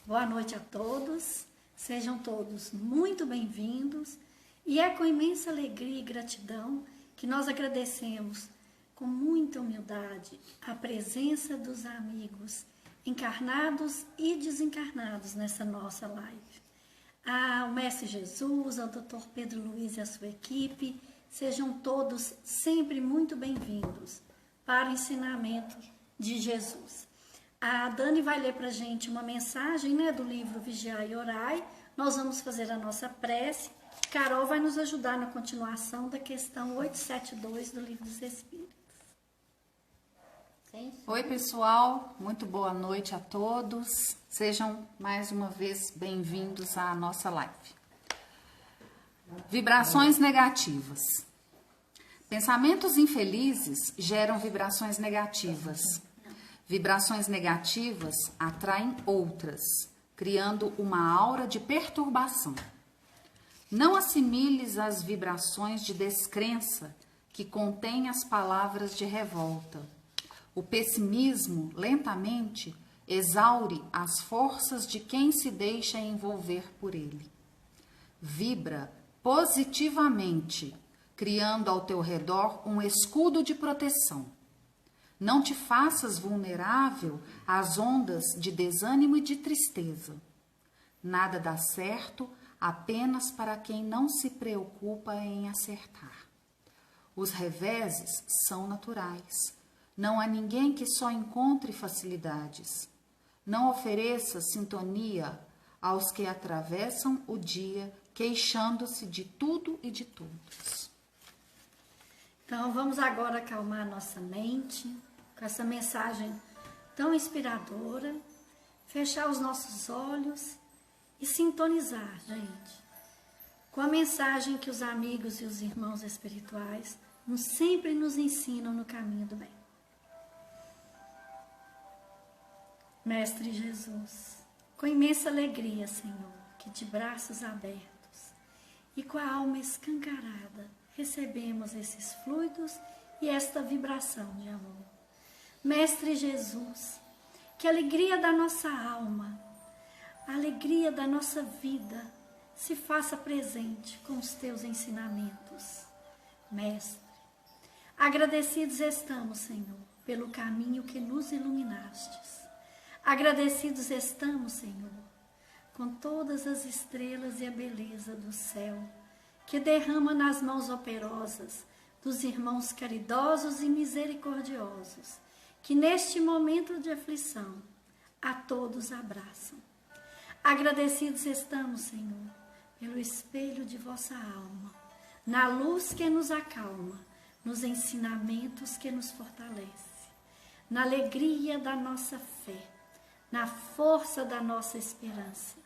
Boa noite a todos, sejam todos muito bem-vindos e é com imensa alegria e gratidão que nós agradecemos com muita humildade a presença dos amigos encarnados e desencarnados nessa nossa live. Ao Mestre Jesus, ao Dr. Pedro Luiz e a sua equipe, sejam todos sempre muito bem-vindos para o ensinamento de Jesus. A Dani vai ler para a gente uma mensagem, do livro Vigiai e Orai. Nós vamos fazer a nossa prece. Carol vai nos ajudar na continuação da questão 872 do Livro dos Espíritos. Oi, pessoal. Muito boa noite a todos. Sejam mais uma vez bem-vindos à nossa live. Vibrações negativas. Pensamentos infelizes geram vibrações negativas. Vibrações negativas atraem outras, criando uma aura de perturbação. Não assimiles as vibrações de descrença que contêm as palavras de revolta. O pessimismo, lentamente, exaure as forças de quem se deixa envolver por ele. Vibra positivamente, criando ao teu redor um escudo de proteção. Não te faças vulnerável às ondas de desânimo e de tristeza. Nada dá certo apenas para quem não se preocupa em acertar. Os reveses são naturais. Não há ninguém que só encontre facilidades. Não ofereça sintonia aos que atravessam o dia queixando-se de tudo e de todos. Então, vamos agora acalmar nossa mente com essa mensagem tão inspiradora, fechar os nossos olhos e sintonizar, gente, com a mensagem que os amigos e os irmãos espirituais sempre nos ensinam no caminho do bem. Mestre Jesus, com imensa alegria, Senhor, que de braços abertos e com a alma escancarada recebemos esses fluidos e esta vibração de amor. Mestre Jesus, que a alegria da nossa alma, a alegria da nossa vida se faça presente com os teus ensinamentos. Mestre, agradecidos estamos, Senhor, pelo caminho que nos iluminastes. Agradecidos estamos, Senhor, com todas as estrelas e a beleza do céu, que derrama nas mãos operosas dos irmãos caridosos e misericordiosos, que neste momento de aflição a todos abraçam. Agradecidos estamos, Senhor, pelo espelho de vossa alma, na luz que nos acalma, nos ensinamentos que nos fortalece, na alegria da nossa fé, na força da nossa esperança,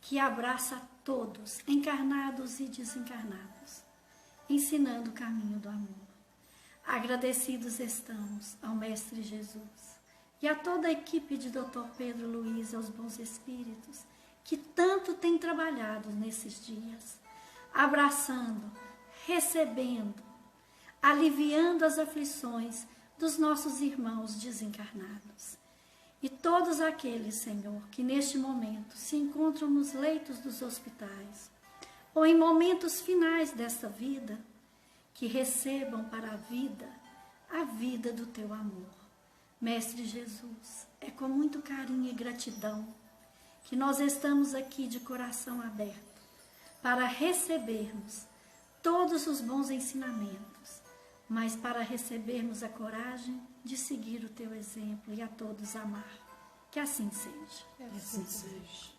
que abraça a todos, encarnados e desencarnados, ensinando o caminho do amor. Agradecidos estamos ao Mestre Jesus e a toda a equipe de Dr. Pedro Luiz, aos bons espíritos, que tanto tem trabalhado nesses dias, abraçando, recebendo, aliviando as aflições dos nossos irmãos desencarnados. E todos aqueles, Senhor, que neste momento se encontram nos leitos dos hospitais ou em momentos finais desta vida, que recebam para a vida do teu amor. Mestre Jesus, é com muito carinho e gratidão que nós estamos aqui de coração aberto para recebermos todos os bons ensinamentos, mas para recebermos a coragem de seguir o teu exemplo e a todos amar. Que assim seja. Que assim seja.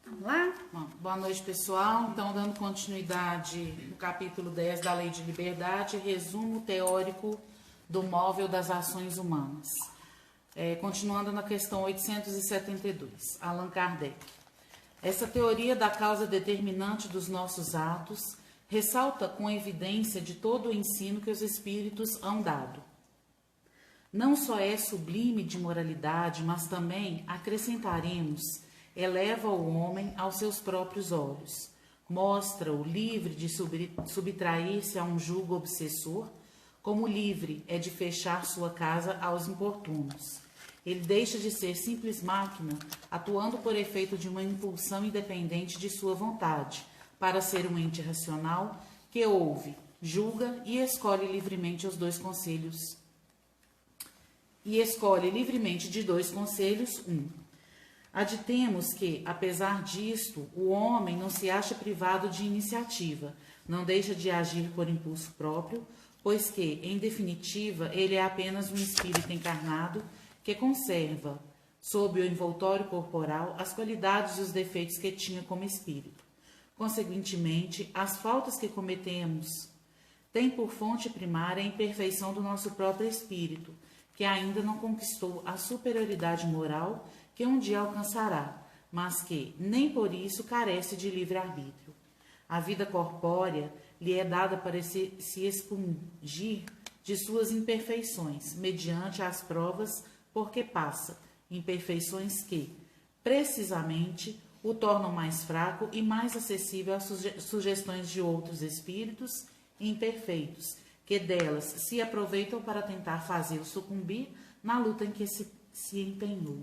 Vamos lá? Bom, boa noite, pessoal. Então, dando continuidade no capítulo 10 da Lei de Liberdade, resumo teórico do móvel das ações humanas. Continuando na questão 872, Allan Kardec. Essa teoria da causa determinante dos nossos atos ressalta com evidência de todo o ensino que os espíritos hão dado. Não só é sublime de moralidade, mas também, acrescentaremos, eleva o homem aos seus próprios olhos, mostra-o livre de subtrair-se a um jugo obsessor, como livre é de fechar sua casa aos importunos, Ele deixa de ser simples máquina, atuando por efeito de uma impulsão independente de sua vontade, para ser um ente racional que ouve, julga e escolhe livremente os dois conselhos. E escolhe livremente de dois conselhos um. Aditemos que, apesar disto, o homem não se acha privado de iniciativa, não deixa de agir por impulso próprio, pois que, em definitiva, ele é apenas um espírito encarnado que conserva, sob o envoltório corporal, as qualidades e os defeitos que tinha como espírito. Consequentemente, as faltas que cometemos têm por fonte primária a imperfeição do nosso próprio espírito, que ainda não conquistou a superioridade moral que um dia alcançará, mas que, nem por isso, carece de livre-arbítrio. A vida corpórea lhe é dada para se expungir de suas imperfeições, mediante as provas porque passa, imperfeições que, precisamente, o tornam mais fraco e mais acessível às sugestões de outros espíritos imperfeitos, que delas se aproveitam para tentar fazê-lo sucumbir na luta em que se empenhou.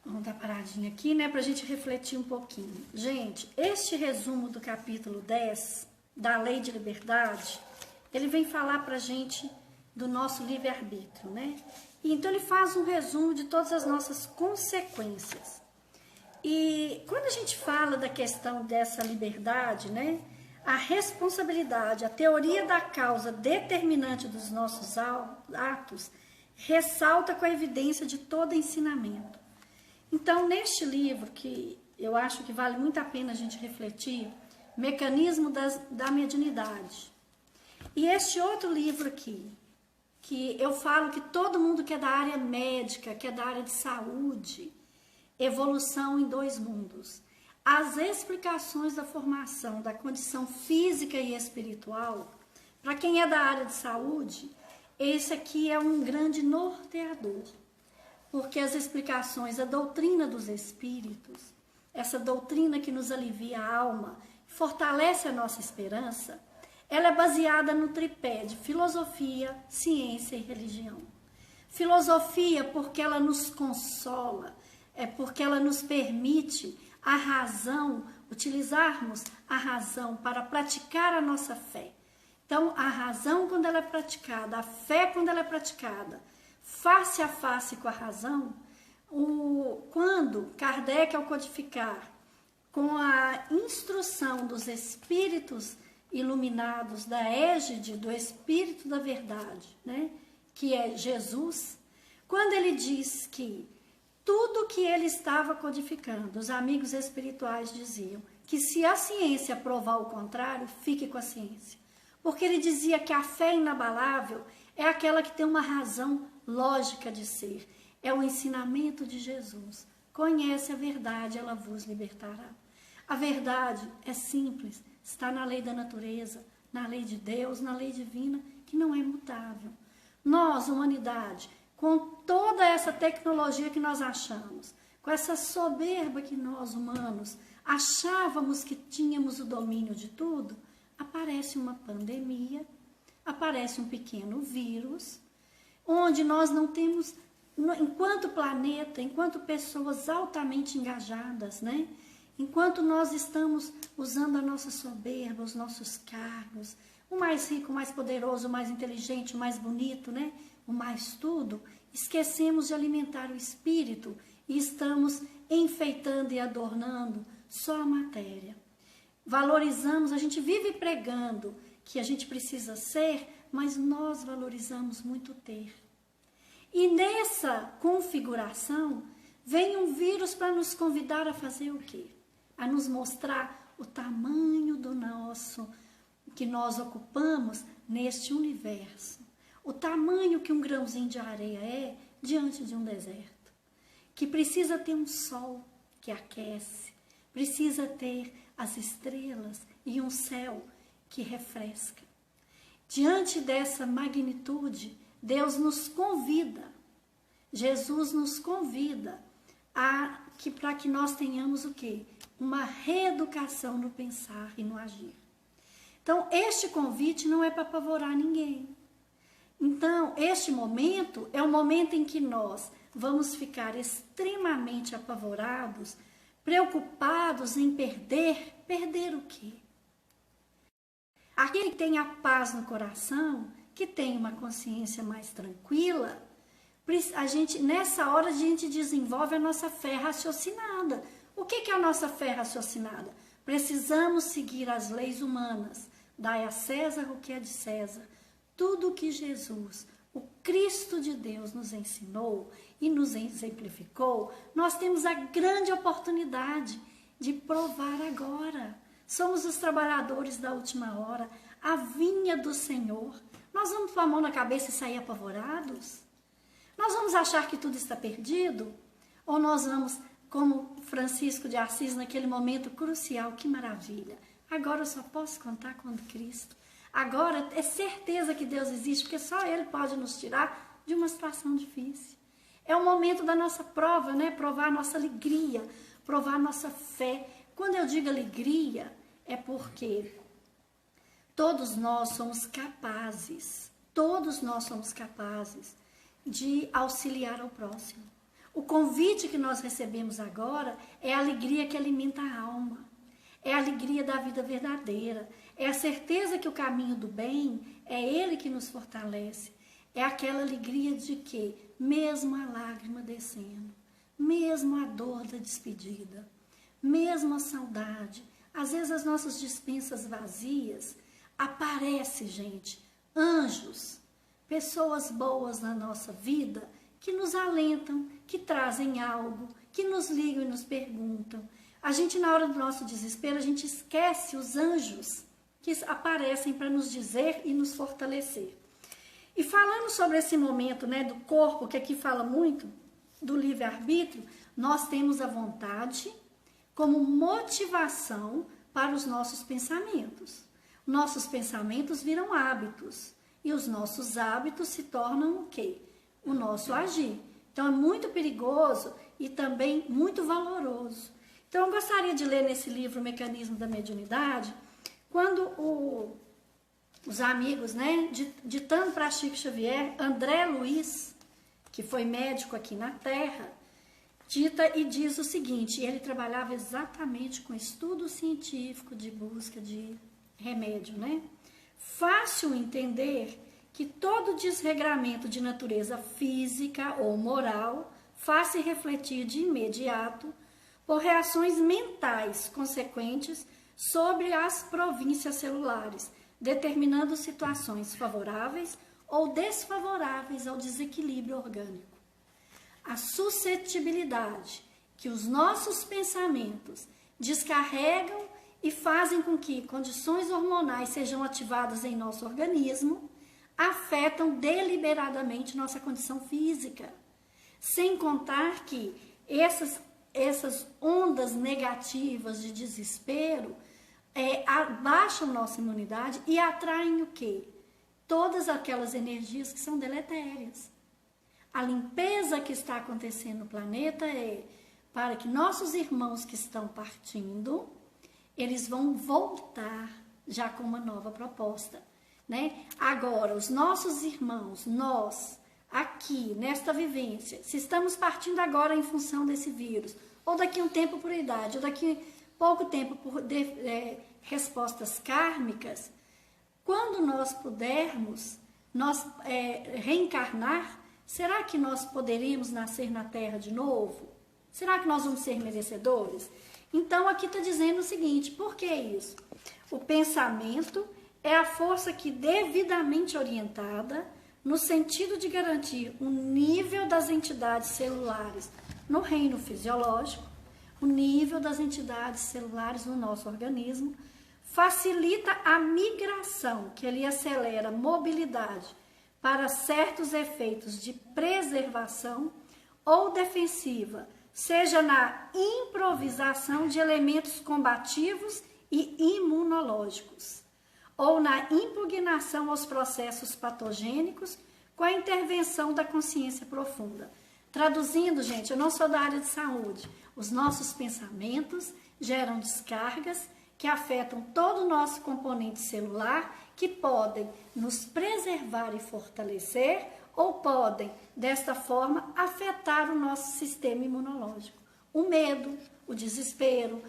Vamos dar paradinha aqui, né, para a gente refletir um pouquinho. Gente, este resumo do capítulo 10 da Lei de Liberdade, ele vem falar para a gente do nosso livre-arbítrio, né? E então ele faz um resumo de todas as nossas consequências. E quando a gente fala da questão dessa liberdade, né, a responsabilidade, a teoria da causa determinante dos nossos atos ressalta com a evidência de todo ensinamento. Então, neste livro, que eu acho que vale muito a pena a gente refletir, Mecanismo da Mediunidade. E este outro livro aqui, que eu falo que todo mundo que é da área médica, que é da área de saúde, Evolução em Dois Mundos. As explicações da formação da condição física e espiritual, para quem é da área de saúde, esse aqui é um grande norteador. Porque as explicações, a doutrina dos espíritos, essa doutrina que nos alivia a alma, fortalece a nossa esperança, ela é baseada no tripé de filosofia, ciência e religião. Filosofia porque ela nos consola, porque ela nos permite a razão, utilizarmos a razão para praticar a nossa fé. Então, a razão quando ela é praticada, a fé quando ela é praticada, face a face com a razão, quando Kardec, ao codificar, com a instrução dos espíritos iluminados da égide do Espírito da Verdade, né, que é Jesus, quando ele diz que tudo que ele estava codificando, os amigos espirituais diziam que se a ciência provar o contrário, fique com a ciência. Porque ele dizia que a fé inabalável é aquela que tem uma razão lógica de ser. É o ensinamento de Jesus. Conhece a verdade, ela vos libertará. A verdade é simples, está na lei da natureza, na lei de Deus, na lei divina, que não é mutável. Nós, humanidade, com toda essa tecnologia que nós achamos, com essa soberba que nós, humanos, achávamos que tínhamos o domínio de tudo, aparece uma pandemia, aparece um pequeno vírus, onde nós não temos, enquanto planeta, enquanto pessoas altamente engajadas, né? Enquanto nós estamos usando a nossa soberba, os nossos cargos, o mais rico, o mais poderoso, o mais inteligente, o mais bonito, né? O mais tudo, esquecemos de alimentar o espírito e estamos enfeitando e adornando só a matéria. Valorizamos, a gente vive pregando que a gente precisa ser, mas nós valorizamos muito ter. E nessa configuração, vem um vírus para nos convidar a fazer o quê? A nos mostrar o tamanho do nosso, que nós ocupamos neste universo. O tamanho que um grãozinho de areia é diante de um deserto. Que precisa ter um sol que aquece, precisa ter as estrelas e um céu que refresca. Diante dessa magnitude, Deus nos convida, Jesus nos convida para que nós tenhamos o quê? Uma reeducação no pensar e no agir. Então, este convite não é para apavorar ninguém. Então, este momento é o momento em que nós vamos ficar extremamente apavorados, preocupados em perder. Perder o quê? Aquele que tem a paz no coração, que tem uma consciência mais tranquila, nessa hora a gente desenvolve a nossa fé raciocinada. O que é a nossa fé raciocinada? Precisamos seguir as leis humanas. Dai a César o que é de César. Tudo o que Jesus, o Cristo de Deus, nos ensinou e nos exemplificou, nós temos a grande oportunidade de provar agora. Somos os trabalhadores da última hora, a vinha do Senhor. Nós vamos pôr a mão na cabeça e sair apavorados? Nós vamos achar que tudo está perdido? Ou nós vamos, como Francisco de Assis, naquele momento crucial, que maravilha, agora eu só posso contar com Cristo. Agora é certeza que Deus existe, porque só Ele pode nos tirar de uma situação difícil. É o momento da nossa prova, né? Provar a nossa alegria, provar a nossa fé. Quando eu digo alegria, é porque todos nós somos capazes de auxiliar ao próximo. O convite que nós recebemos agora é a alegria que alimenta a alma, é a alegria da vida verdadeira, é a certeza que o caminho do bem é Ele que nos fortalece, é aquela alegria de que, mesmo a lágrima descendo, mesmo a dor da despedida, mesmo a saudade, às vezes as nossas despensas vazias, aparece, gente, anjos, pessoas boas na nossa vida, que nos alentam, que trazem algo, que nos ligam e nos perguntam. A gente, na hora do nosso desespero, a gente esquece os anjos que aparecem para nos dizer e nos fortalecer. E falando sobre esse momento, né, do corpo, que aqui fala muito do livre-arbítrio, nós temos a vontade como motivação para os nossos pensamentos. Nossos pensamentos viram hábitos. E os nossos hábitos se tornam o quê? O nosso agir. Então, é muito perigoso e também muito valoroso. Então, eu gostaria de ler nesse livro O Mecanismo da Mediunidade, quando os amigos, né, ditando para Chico Xavier, André Luiz, que foi médico aqui na Terra, dita e diz o seguinte, ele trabalhava exatamente com estudo científico de busca de remédio, né? Fácil entender que todo desregramento de natureza física ou moral faz-se refletir de imediato por reações mentais consequentes sobre as províncias celulares, determinando situações favoráveis ou desfavoráveis ao desequilíbrio orgânico. A suscetibilidade que os nossos pensamentos descarregam e fazem com que condições hormonais sejam ativadas em nosso organismo, afetam deliberadamente nossa condição física. Sem contar que essas ondas negativas de desespero abaixam nossa imunidade e atraem o quê? Todas aquelas energias que são deletérias. A limpeza que está acontecendo no planeta é para que nossos irmãos que estão partindo, eles vão voltar já com uma nova proposta, né? Agora, os nossos irmãos, nós, aqui, nesta vivência, se estamos partindo agora em função desse vírus, ou daqui a um tempo por idade, ou daqui a pouco tempo por respostas kármicas, quando nós pudermos reencarnar, será que nós poderemos nascer na Terra de novo? Será que nós vamos ser merecedores? Então, aqui está dizendo o seguinte, por que isso? O pensamento é a força que, devidamente orientada, no sentido de garantir o nível das entidades celulares no reino fisiológico, o nível das entidades celulares no nosso organismo, facilita a migração, que ele acelera a mobilidade para certos efeitos de preservação ou defensiva, seja na improvisação de elementos combativos e imunológicos, ou na impugnação aos processos patogênicos com a intervenção da consciência profunda. Traduzindo, gente, eu não sou da área de saúde, os nossos pensamentos geram descargas que afetam todo o nosso componente celular que podem nos preservar e fortalecer ou podem, desta forma, afetar o nosso sistema imunológico. O medo, o desespero,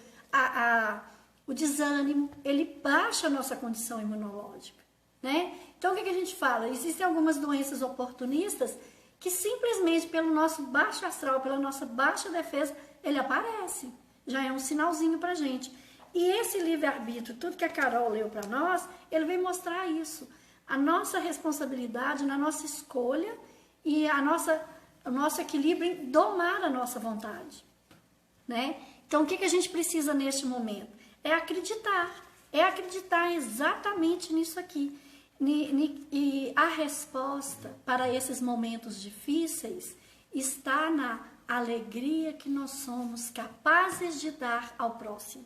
o desânimo, ele baixa a nossa condição imunológica, né? Então, o que a gente fala? Existem algumas doenças oportunistas que simplesmente pelo nosso baixo astral, pela nossa baixa defesa, ele aparece. Já é um sinalzinho pra gente. E esse livre-arbítrio, tudo que a Carol leu para nós, ele vem mostrar isso. A nossa responsabilidade na nossa escolha e o nosso equilíbrio em domar a nossa vontade, né? Então, o que a gente precisa neste momento? É acreditar exatamente nisso aqui. E a resposta para esses momentos difíceis está na alegria que nós somos capazes de dar ao próximo.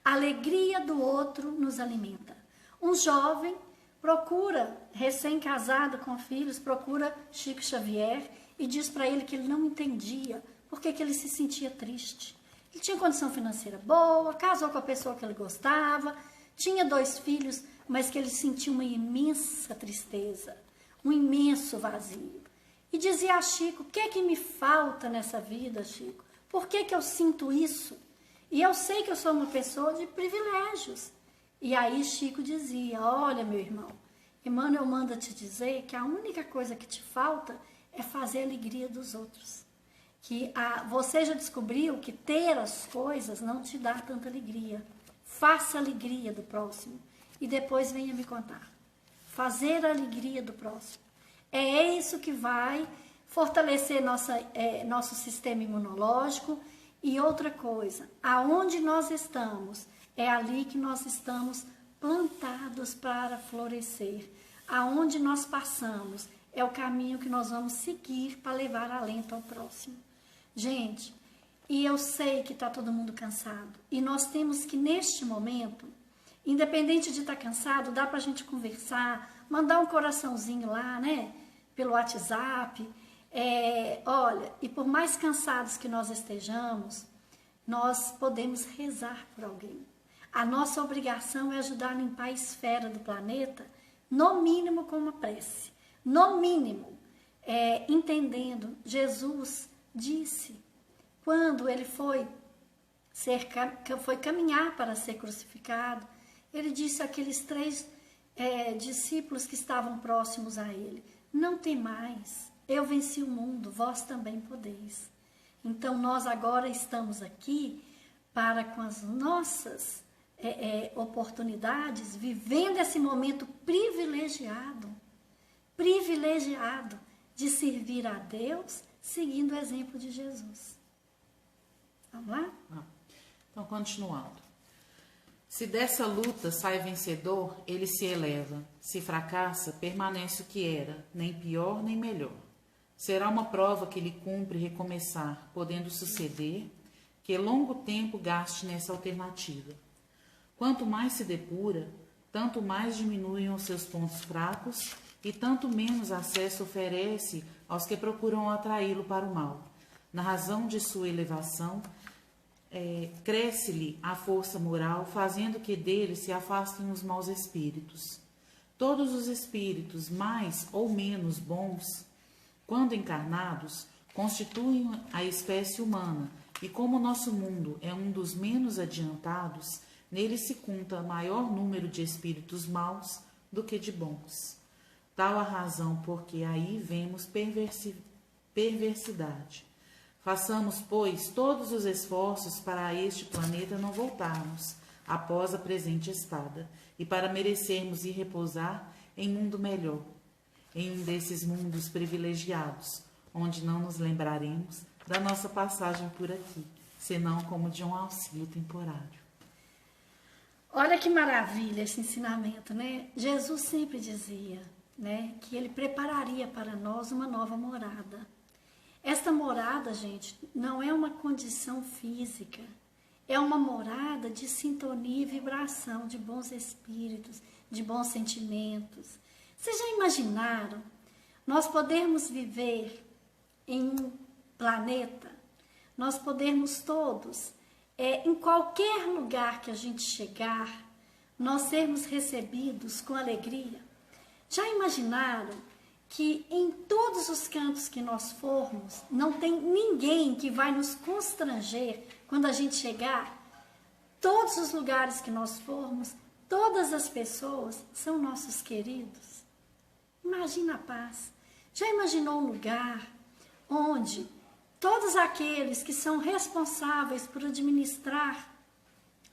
A alegria do outro nos alimenta. Um jovem procura, recém-casado com filhos, procura Chico Xavier e diz para ele que ele não entendia por que ele se sentia triste. Ele tinha condição financeira boa, casou com a pessoa que ele gostava, tinha 2 filhos, mas que ele sentia uma imensa tristeza, um imenso vazio. E dizia a Chico: o que é que me falta nessa vida, Chico? Por que eu sinto isso? E eu sei que eu sou uma pessoa de privilégios. E aí Chico dizia: olha, meu irmão, Emmanuel manda te dizer que a única coisa que te falta é fazer a alegria dos outros. Que você já descobriu que ter as coisas não te dá tanta alegria. Faça a alegria do próximo e depois venha me contar. Fazer a alegria do próximo. É isso que vai fortalecer nosso sistema imunológico. E outra coisa, aonde nós estamos, é ali que nós estamos plantados para florescer. Aonde nós passamos, é o caminho que nós vamos seguir para levar alento ao próximo. Gente, e eu sei que está todo mundo cansado. E nós temos que, neste momento, independente de estar cansado, dá para a gente conversar, mandar um coraçãozinho lá, né? Pelo WhatsApp. Olha, e por mais cansados que nós estejamos, nós podemos rezar por alguém. A nossa obrigação é ajudar a limpar a esfera do planeta, no mínimo com uma prece. No mínimo, entendendo, Jesus disse, quando ele foi caminhar para ser crucificado, ele disse àqueles 3 discípulos que estavam próximos a ele: não temais, eu venci o mundo, vós também podeis. Então, nós agora estamos aqui para, com as nossas oportunidades, vivendo esse momento privilegiado de servir a Deus, seguindo o exemplo de Jesus. Vamos lá? Então, continuando. Se dessa luta sai vencedor, ele se eleva. Se fracassa, permanece o que era, nem pior nem melhor. Será uma prova que lhe cumpre recomeçar, podendo suceder, que longo tempo gaste nessa alternativa. Quanto mais se depura, tanto mais diminuem os seus pontos fracos e tanto menos acesso oferece aos que procuram atraí-lo para o mal. Na razão de sua elevação, cresce-lhe a força moral, fazendo que dele se afastem os maus espíritos. Todos os espíritos, mais ou menos bons, quando encarnados, constituem a espécie humana, e como o nosso mundo é um dos menos adiantados, nele se conta maior número de espíritos maus do que de bons. Tal a razão porque aí vemos perversidade. Façamos, pois, todos os esforços para a este planeta não voltarmos, após a presente estada, e para merecermos ir repousar em mundo melhor, em um desses mundos privilegiados, onde não nos lembraremos da nossa passagem por aqui, senão como de um auxílio temporário. Olha que maravilha esse ensinamento, né? Jesus sempre dizia, né, que ele prepararia para nós uma nova morada. Esta morada, gente, não é uma condição física, é uma morada de sintonia e vibração, de bons espíritos, de bons sentimentos. Vocês já imaginaram nós podermos viver em um planeta, nós podermos todos, em qualquer lugar que a gente chegar, nós sermos recebidos com alegria? Já imaginaram que em todos os cantos que nós formos, não tem ninguém que vai nos constranger quando a gente chegar? Todos os lugares que nós formos, todas as pessoas são nossos queridos. Imagina a paz. Já imaginou um lugar onde todos aqueles que são responsáveis por administrar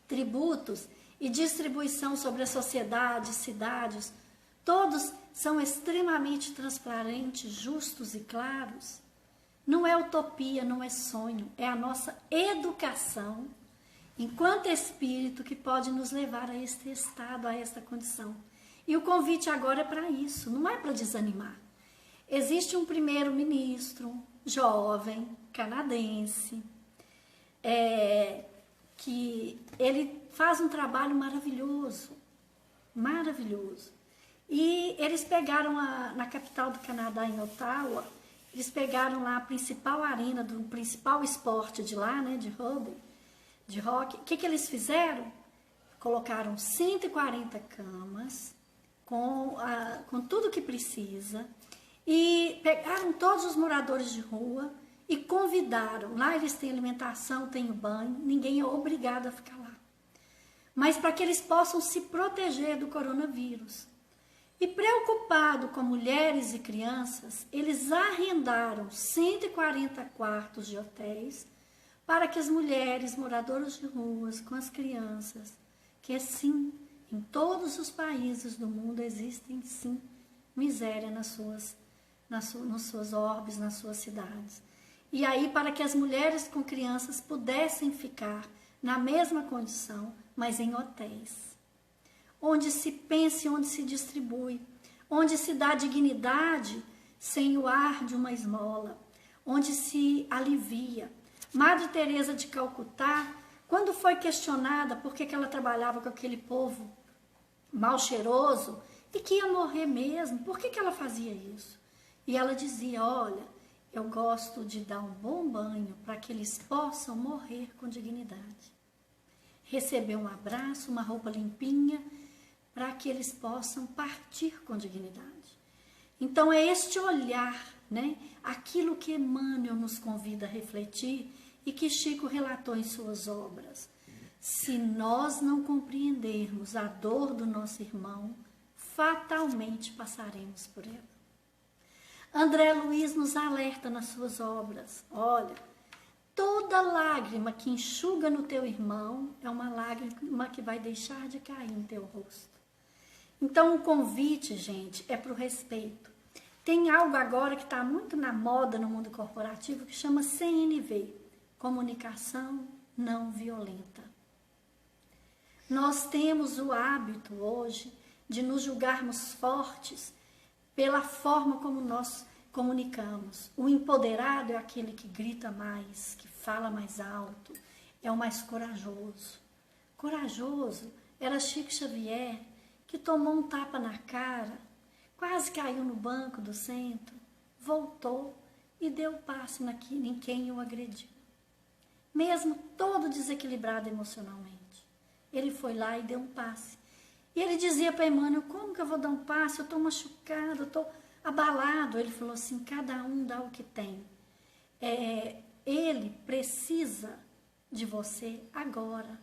tributos e distribuição sobre a sociedade, cidades, todos são extremamente transparentes, justos e claros? Não é utopia, não é sonho, é a nossa educação enquanto espírito que pode nos levar a este estado, a esta condição. E o convite agora é para isso, não é para desanimar. Existe um primeiro-ministro jovem, canadense, que ele faz um trabalho maravilhoso, maravilhoso. E eles pegaram na capital do Canadá, em Ottawa, eles pegaram lá a principal arena do principal esporte de lá, né, de rugby, de hockey. O que eles fizeram? Colocaram 140 camas com tudo que precisa e pegaram todos os moradores de rua e convidaram. Lá eles têm alimentação, têm banho, ninguém é obrigado a ficar lá. Mas para que eles possam se proteger do coronavírus. E preocupado com mulheres e crianças, eles arrendaram 140 quartos de hotéis para que as mulheres moradoras de ruas, com as crianças, que sim, em todos os países do mundo existem sim miséria nas suas orbes, nas suas cidades. E aí para que as mulheres com crianças pudessem ficar na mesma condição, mas em hotéis. Onde se pensa e onde se distribui, onde se dá dignidade sem o ar de uma esmola, onde se alivia. Madre Teresa de Calcutá, quando foi questionada por que ela trabalhava com aquele povo mal cheiroso e que ia morrer mesmo, por que ela fazia isso? E ela dizia, olha, eu gosto de dar um bom banho para que eles possam morrer com dignidade. Receber um abraço, uma roupa limpinha, para que eles possam partir com dignidade. Então é este olhar, né? Aquilo que Emmanuel nos convida a refletir e que Chico relatou em suas obras. Se nós não compreendermos a dor do nosso irmão, fatalmente passaremos por ela. André Luiz nos alerta nas suas obras. Olha, toda lágrima que enxuga no teu irmão é uma lágrima que vai deixar de cair no teu rosto. Então o convite, gente, é para o respeito. Tem algo agora que está muito na moda no mundo corporativo que chama CNV, Comunicação Não Violenta. Nós temos o hábito hoje de nos julgarmos fortes pela forma como nós comunicamos. O empoderado é aquele que grita mais, que fala mais alto, é o mais corajoso. Corajoso era Chico Xavier, que tomou um tapa na cara, quase caiu no banco do centro, voltou e deu passe em quem o agrediu. Mesmo todo desequilibrado emocionalmente, ele foi lá e deu um passe. E ele dizia para Emmanuel, como que eu vou dar um passe? Eu estou machucado, eu estou abalado. Ele falou assim, cada um dá o que tem. Ele precisa de você agora.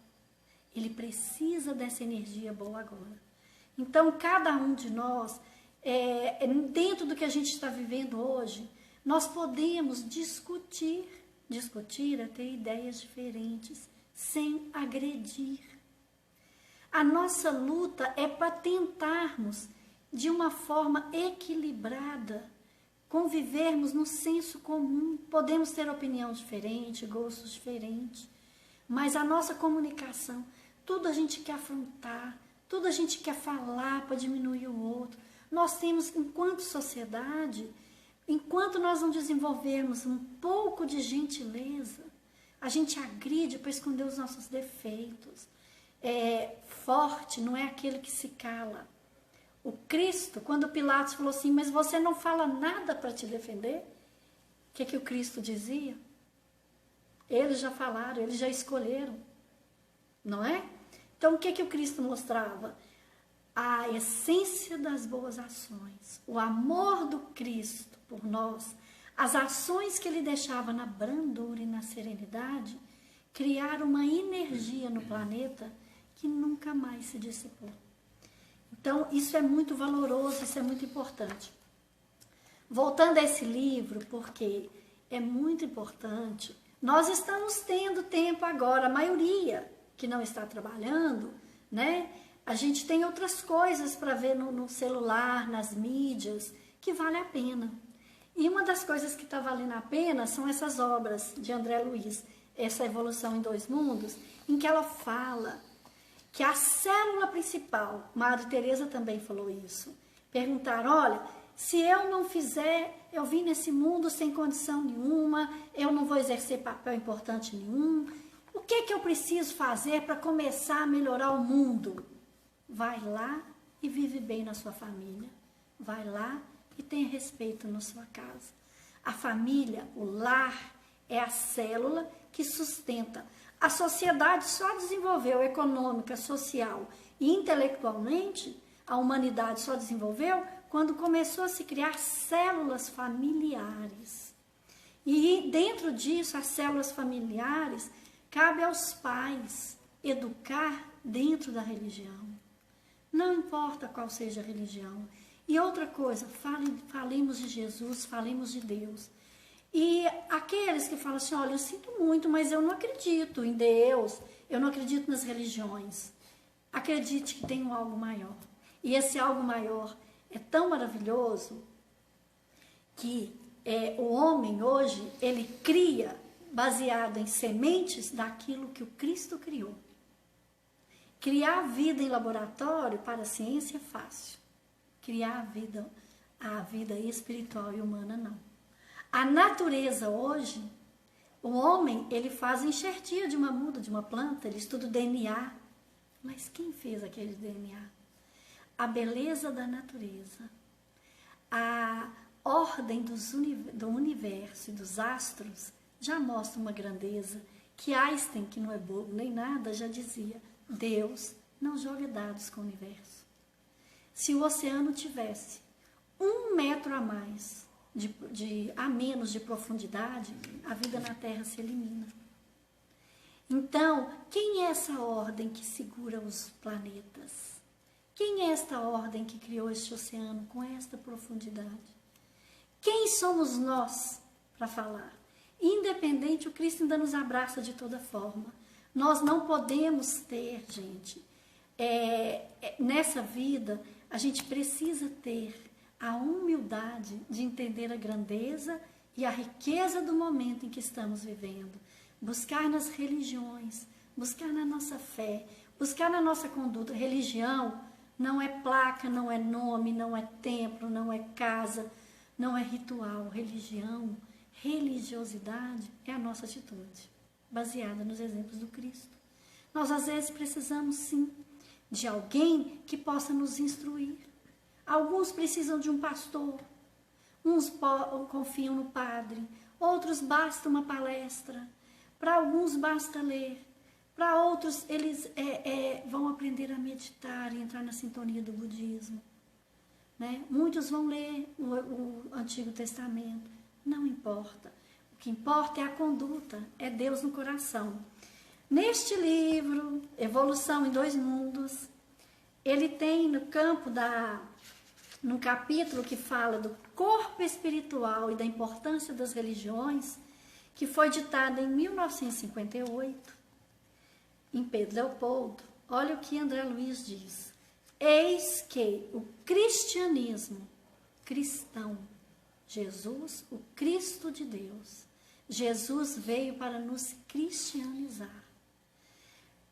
Ele precisa dessa energia boa agora. Então, cada um de nós, dentro do que a gente está vivendo hoje, nós podemos discutir é ter ideias diferentes, sem agredir. A nossa luta é para tentarmos, de uma forma equilibrada, convivermos no senso comum. Podemos ter opinião diferente, gostos diferentes, mas a nossa comunicação, tudo a gente quer afrontar, tudo a gente quer falar para diminuir o outro. Nós temos, enquanto sociedade, enquanto nós não desenvolvermos um pouco de gentileza, a gente agride para esconder os nossos defeitos. Forte não é aquele que se cala. O Cristo, quando Pilatos falou assim, mas você não fala nada para te defender? O que o Cristo dizia? Eles já falaram, eles já escolheram, não é? Então, o que o Cristo mostrava? A essência das boas ações, o amor do Cristo por nós, as ações que ele deixava na brandura e na serenidade, criaram uma energia no planeta que nunca mais se dissipou. Então, isso é muito valoroso, isso é muito importante. Voltando a esse livro, porque é muito importante, nós estamos tendo tempo agora, a maioria que não está trabalhando, né? A gente tem outras coisas para ver no celular, nas mídias, que vale a pena. E uma das coisas que está valendo a pena são essas obras de André Luiz, essa Evolução em Dois Mundos, em que ela fala que a célula principal, Madre Teresa também falou isso, perguntaram, olha, se eu não fizer, eu vim nesse mundo sem condição nenhuma, eu não vou exercer papel importante nenhum, o que eu preciso fazer para começar a melhorar o mundo? Vai lá e vive bem na sua família. Vai lá e tenha respeito na sua casa. A família, o lar, é a célula que sustenta. A sociedade só desenvolveu econômica, social e intelectualmente, a humanidade só desenvolveu quando começou a se criar células familiares. E dentro disso, as células familiares, cabe aos pais educar dentro da religião. Não importa qual seja a religião. E outra coisa, falemos de Jesus, falemos de Deus. E aqueles que falam assim, olha, eu sinto muito, mas eu não acredito em Deus, eu não acredito nas religiões. Acredite que tem um algo maior. E esse algo maior é tão maravilhoso que o homem hoje, ele cria baseado em sementes daquilo que o Cristo criou. Criar vida em laboratório para a ciência é fácil. Criar a vida espiritual e humana não. A natureza hoje, o homem, ele faz enxertia de uma muda, de uma planta, ele estuda o DNA. Mas quem fez aquele DNA? A beleza da natureza, a ordem do universo e dos astros já mostra uma grandeza que Einstein, que não é bobo nem nada, já dizia, Deus não joga dados com o universo. Se o oceano tivesse 1 metro a mais, a menos de profundidade, a vida na Terra se elimina. Então, quem é essa ordem que segura os planetas? Quem é esta ordem que criou este oceano com esta profundidade? Quem somos nós para falar? Independente, o Cristo ainda nos abraça de toda forma. Nós não podemos ter, gente, nessa vida, a gente precisa ter a humildade de entender a grandeza e a riqueza do momento em que estamos vivendo. Buscar nas religiões, buscar na nossa fé, buscar na nossa conduta. Religião não é placa, não é nome, não é templo, não é casa, não é ritual. Religião, religiosidade é a nossa atitude, baseada nos exemplos do Cristo. Nós, às vezes, precisamos, sim, de alguém que possa nos instruir. Alguns precisam de um pastor, uns confiam no padre, outros basta uma palestra, para alguns basta ler, para outros eles vão aprender a meditar e entrar na sintonia do budismo. Né? Muitos vão ler o Antigo Testamento, não importa. O que importa é a conduta, é Deus no coração. Neste livro, Evolução em Dois Mundos, ele tem no capítulo que fala do corpo espiritual e da importância das religiões, que foi ditado em 1958, em Pedro Leopoldo. Olha o que André Luiz diz. Eis que o cristianismo cristão, Jesus, o Cristo de Deus, Jesus veio para nos cristianizar.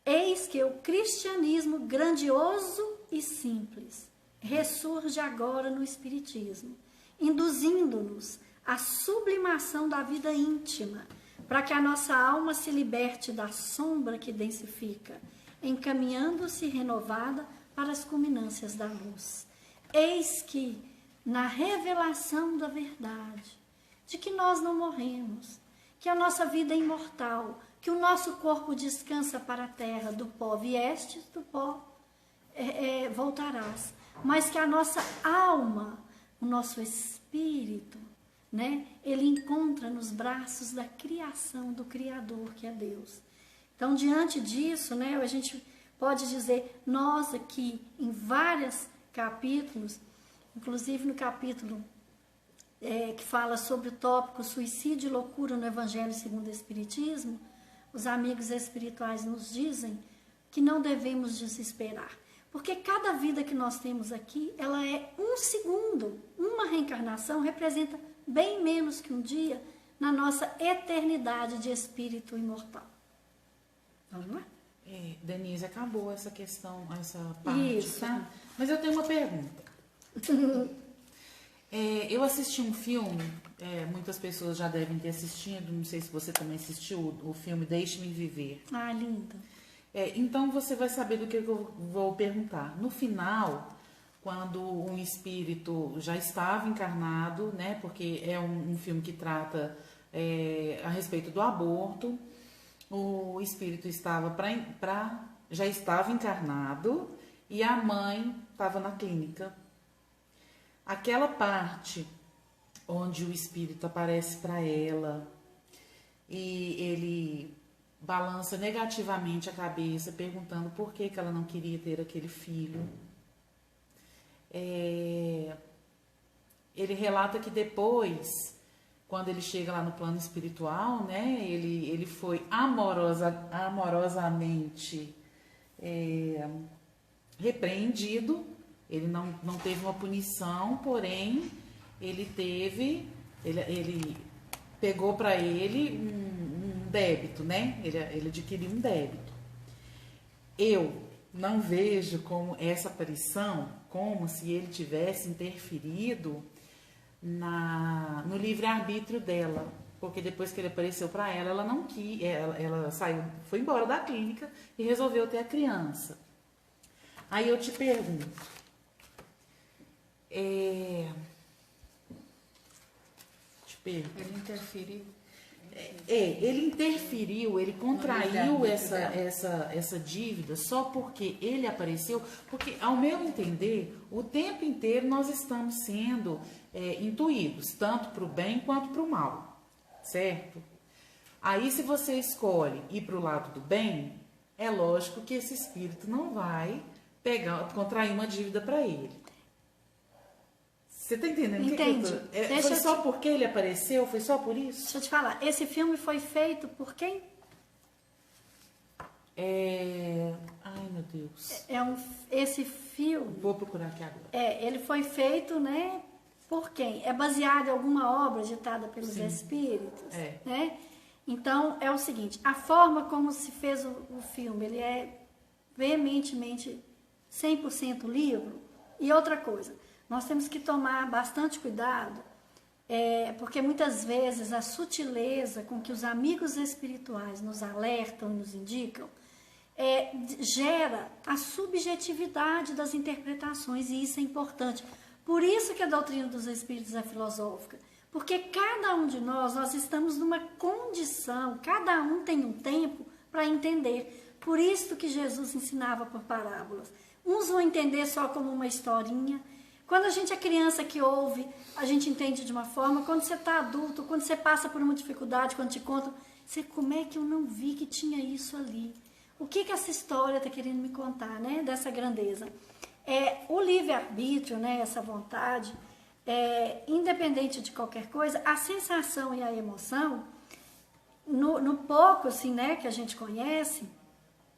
Eis que o cristianismo grandioso e simples ressurge agora no Espiritismo, induzindo-nos à sublimação da vida íntima, para que a nossa alma se liberte da sombra que densifica, encaminhando-se renovada para as culminâncias da luz. Eis que, na revelação da verdade, de que nós não morremos, que a nossa vida é imortal, que o nosso corpo descansa para a terra, do pó viestes, do pó voltarás. Mas que a nossa alma, o nosso espírito, né, ele encontra nos braços da criação, do Criador, que é Deus. Então, diante disso, né, a gente pode dizer, nós aqui, em vários capítulos, inclusive no capítulo que fala sobre o tópico suicídio e loucura no Evangelho segundo o Espiritismo, os amigos espirituais nos dizem que não devemos desesperar. Porque cada vida que nós temos aqui, ela é um segundo, uma reencarnação representa bem menos que um dia na nossa eternidade de espírito imortal. Vamos lá? Denise, acabou essa questão, essa parte, Isso. tá? Mas eu tenho uma pergunta. Eu assisti um filme, muitas pessoas já devem ter assistido, não sei se você também assistiu, o filme Deixe-me Viver. Ah, lindo. Então você vai saber do que eu vou perguntar. No final, quando um espírito já estava encarnado, né? Porque é um filme que trata a respeito do aborto, o espírito estava já estava encarnado e a mãe estava na clínica. Aquela parte onde o espírito aparece para ela e ele balança negativamente a cabeça, perguntando por que ela não queria ter aquele filho. Ele relata que depois, quando ele chega lá no plano espiritual, né, ele foi amorosamente repreendido. Ele não teve uma punição, porém ele pegou para ele um débito, né? Ele adquiriu um débito. Eu não vejo como essa aparição, como se ele tivesse interferido no livre-arbítrio dela, porque depois que ele apareceu para ela, ela não quis, ela saiu, foi embora da clínica e resolveu ter a criança. Aí eu te pergunto, Ele interferiu. Ele interferiu, ele contraiu essa dívida só porque ele apareceu, porque, ao meu entender, o tempo inteiro nós estamos sendo intuídos, tanto para o bem quanto para o mal, certo? Aí, se você escolhe ir para o lado do bem, é lógico que esse espírito não vai contrair uma dívida para ele. Você tá entendendo? Entendi. Foi só porque ele apareceu? Foi só por isso? Deixa eu te falar, esse filme foi feito por quem? Ai, meu Deus. Esse filme... Vou procurar aqui agora. Ele foi feito, né, por quem? É baseado em alguma obra ditada pelos espíritos? Né? Então, é o seguinte, a forma como se fez o filme, ele é veementemente 100% livro. E outra coisa, nós temos que tomar bastante cuidado, porque muitas vezes a sutileza com que os amigos espirituais nos alertam e nos indicam gera a subjetividade das interpretações, e isso é importante. Por isso que a doutrina dos espíritos é filosófica, porque cada um de nós estamos numa condição, cada um tem um tempo para entender. Por isso que Jesus ensinava por parábolas. Uns vão entender só como uma historinha. Quando a gente é criança que ouve, a gente entende de uma forma. Quando você está adulto, quando você passa por uma dificuldade, quando te contam, como é que eu não vi que tinha isso ali? O que essa história está querendo me contar, né? Dessa grandeza. O livre-arbítrio, né? Essa vontade, independente de qualquer coisa, a sensação e a emoção, no pouco assim, né, que a gente conhece,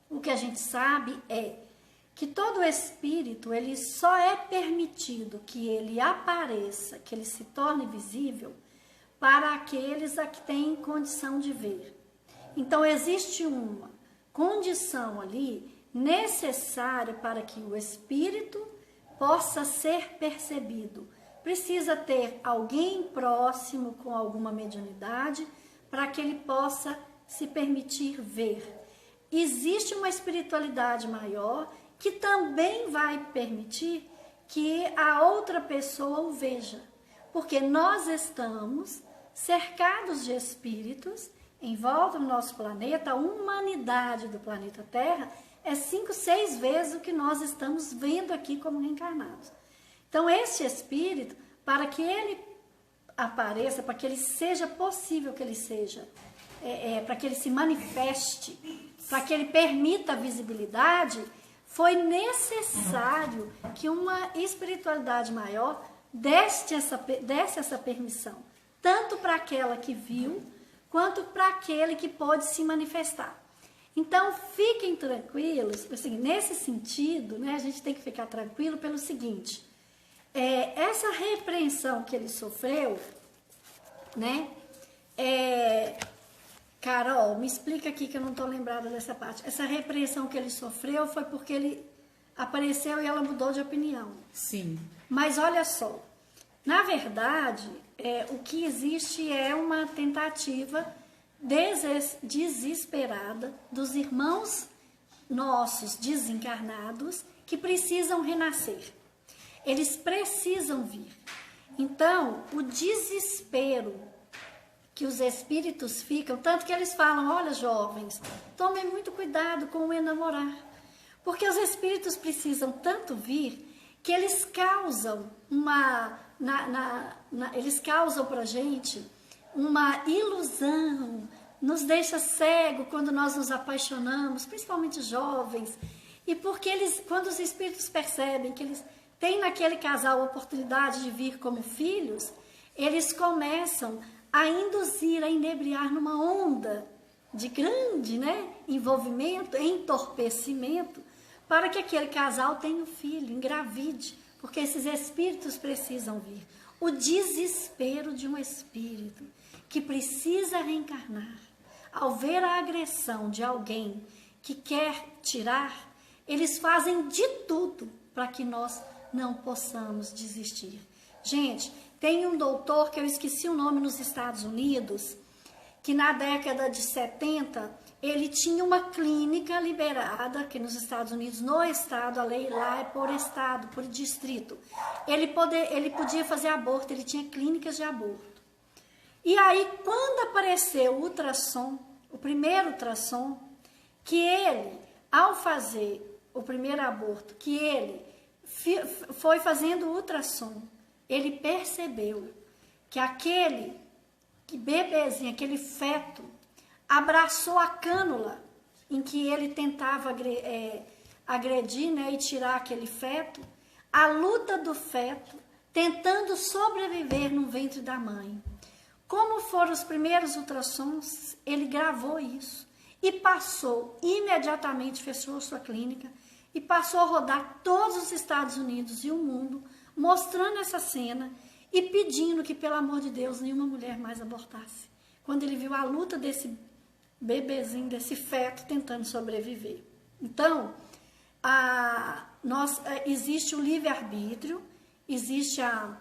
o que a gente sabe é que todo espírito, ele só é permitido que ele apareça, que ele se torne visível para aqueles a que têm condição de ver. Então, existe uma condição ali necessária para que o espírito possa ser percebido. Precisa ter alguém próximo com alguma mediunidade para que ele possa se permitir ver. Existe uma espiritualidade maior que também vai permitir que a outra pessoa o veja. Porque nós estamos cercados de espíritos em volta do nosso planeta, a humanidade do planeta Terra é 5, 6 vezes o que nós estamos vendo aqui como reencarnados. Então, este espírito, para que ele apareça, para que ele seja possível que ele seja, para que ele se manifeste, para que ele permita a visibilidade, foi necessário que uma espiritualidade maior desse essa permissão, tanto para aquela que viu, quanto para aquele que pôde se manifestar. Então, fiquem tranquilos, assim, nesse sentido, né, a gente tem que ficar tranquilo pelo seguinte, essa repreensão que ele sofreu, né, Carol, me explica aqui que eu não estou lembrada dessa parte. Essa repreensão que ele sofreu foi porque ele apareceu e ela mudou de opinião. Sim. Mas olha só, na verdade, o que existe é uma tentativa desesperada dos irmãos nossos desencarnados que precisam renascer. Eles precisam vir. Então, o desespero que os espíritos ficam, tanto que eles falam, olha jovens, tomem muito cuidado com o enamorar, porque os espíritos precisam tanto vir que eles causam eles causam pra gente uma ilusão, nos deixa cego quando nós nos apaixonamos, principalmente jovens, e porque quando os espíritos percebem que eles têm naquele casal a oportunidade de vir como filhos, eles começam a induzir, a inebriar numa onda de grande, né, envolvimento, entorpecimento, para que aquele casal tenha um filho, engravide, porque esses espíritos precisam vir. O desespero de um espírito que precisa reencarnar, ao ver a agressão de alguém que quer tirar, eles fazem de tudo para que nós não possamos desistir. Gente, tem um doutor, que eu esqueci o nome, nos Estados Unidos, que na década de 70, ele tinha uma clínica liberada, que nos Estados Unidos, no estado, a lei lá é por estado, por distrito. Ele podia fazer aborto, ele tinha clínicas de aborto. E aí, quando apareceu o ultrassom, o primeiro ultrassom, que ele, ao fazer o primeiro aborto, que ele foi fazendo o ultrassom, ele percebeu que aquele bebezinho, aquele feto, abraçou a cânula em que ele tentava agredir, né, e tirar aquele feto, a luta do feto, tentando sobreviver no ventre da mãe. Como foram os primeiros ultrassons, ele gravou isso e passou, imediatamente fechou sua clínica e passou a rodar todos os Estados Unidos e o mundo, mostrando essa cena e pedindo que, pelo amor de Deus, nenhuma mulher mais abortasse. Quando ele viu a luta desse bebezinho, desse feto, tentando sobreviver. Então, existe o livre-arbítrio, existe a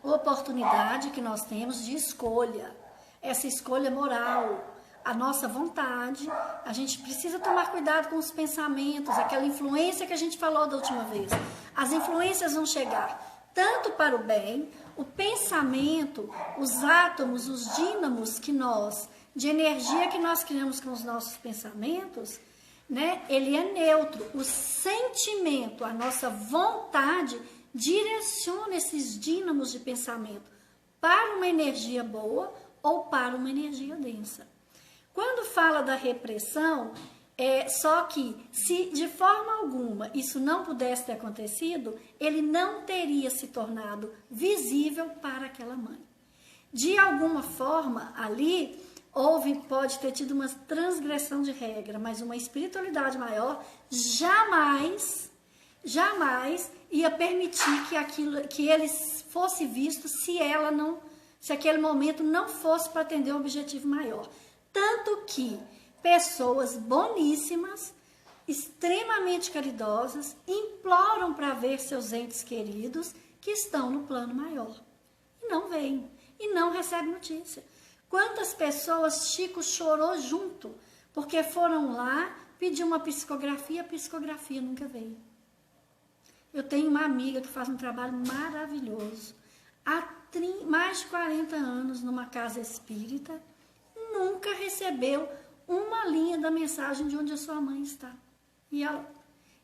oportunidade que nós temos de escolha, essa escolha moral, a nossa vontade. A gente precisa tomar cuidado com os pensamentos, aquela influência que a gente falou da última vez. As influências vão chegar tanto para o bem, o pensamento, os átomos, os dínamos de energia que nós criamos com os nossos pensamentos, né? Ele é neutro. O sentimento, a nossa vontade, direciona esses dínamos de pensamento para uma energia boa ou para uma energia densa. Quando fala da repressão, só que se de forma alguma isso não pudesse ter acontecido, ele não teria se tornado visível para aquela mãe. De alguma forma, ali pode ter tido uma transgressão de regra, mas uma espiritualidade maior jamais ia permitir que ele fosse visto se aquele momento não fosse para atender um objetivo maior. Tanto que pessoas boníssimas, extremamente caridosas, imploram para ver seus entes queridos que estão no plano maior. E não veem, e não recebem notícia. Quantas pessoas Chico chorou junto, porque foram lá pedir uma psicografia, a psicografia nunca veio. Eu tenho uma amiga que faz um trabalho maravilhoso, há mais de 40 anos numa casa espírita, nunca recebeu uma linha da mensagem de onde a sua mãe está.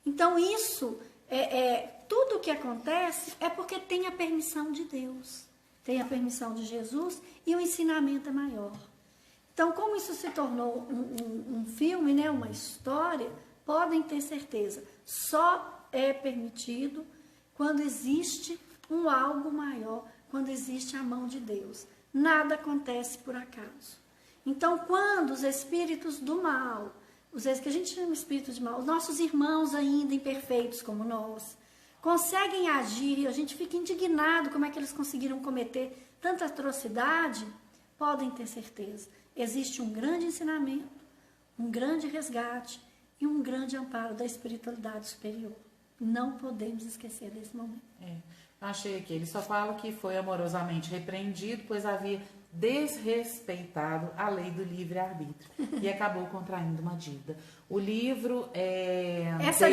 Então isso, tudo o que acontece é porque tem a permissão de Deus, tem a permissão de Jesus e o ensinamento é maior. Então, como isso se tornou um filme, né, uma história, podem ter certeza, só é permitido quando existe um algo maior, quando existe a mão de Deus. Nada acontece por acaso. Então, quando os espíritos do mal, que a gente chama de espíritos de mal, os nossos irmãos ainda imperfeitos como nós, conseguem agir e a gente fica indignado como é que eles conseguiram cometer tanta atrocidade, podem ter certeza. Existe um grande ensinamento, um grande resgate e um grande amparo da espiritualidade superior. Não podemos esquecer desse momento. Achei aqui, ele só fala que foi amorosamente repreendido, pois havia desrespeitado a lei do livre-arbítrio e acabou contraindo uma dívida. O livro Essa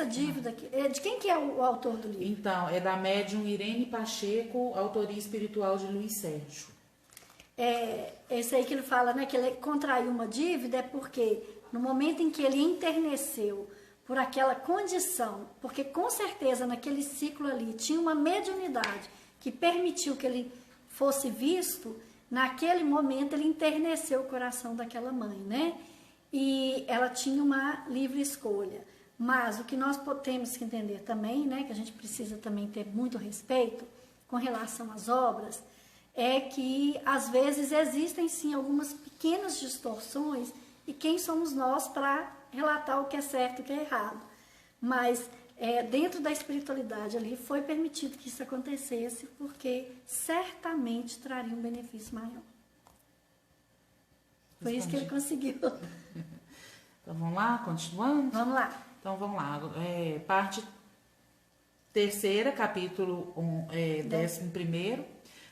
dívida aqui, de quem que é o autor do livro? Então, é da médium Irene Pacheco, autoria espiritual de Luiz Sérgio. Esse aí que ele fala, né, que ele contraiu uma dívida, é porque no momento em que ele enterneceu por aquela condição, porque com certeza naquele ciclo ali tinha uma mediunidade que permitiu que ele fosse visto, naquele momento ele enterneceu o coração daquela mãe, né? E ela tinha uma livre escolha. Mas o que nós temos que entender também, né, que a gente precisa também ter muito respeito com relação às obras, é que às vezes existem sim algumas pequenas distorções e quem somos nós para relatar o que é certo e o que é errado. Mas dentro da espiritualidade ali foi permitido que isso acontecesse porque certamente traria um benefício maior. Foi isso que ele conseguiu. Então vamos lá, continuando? Vamos lá. Então vamos lá. Parte terceira, capítulo 11º,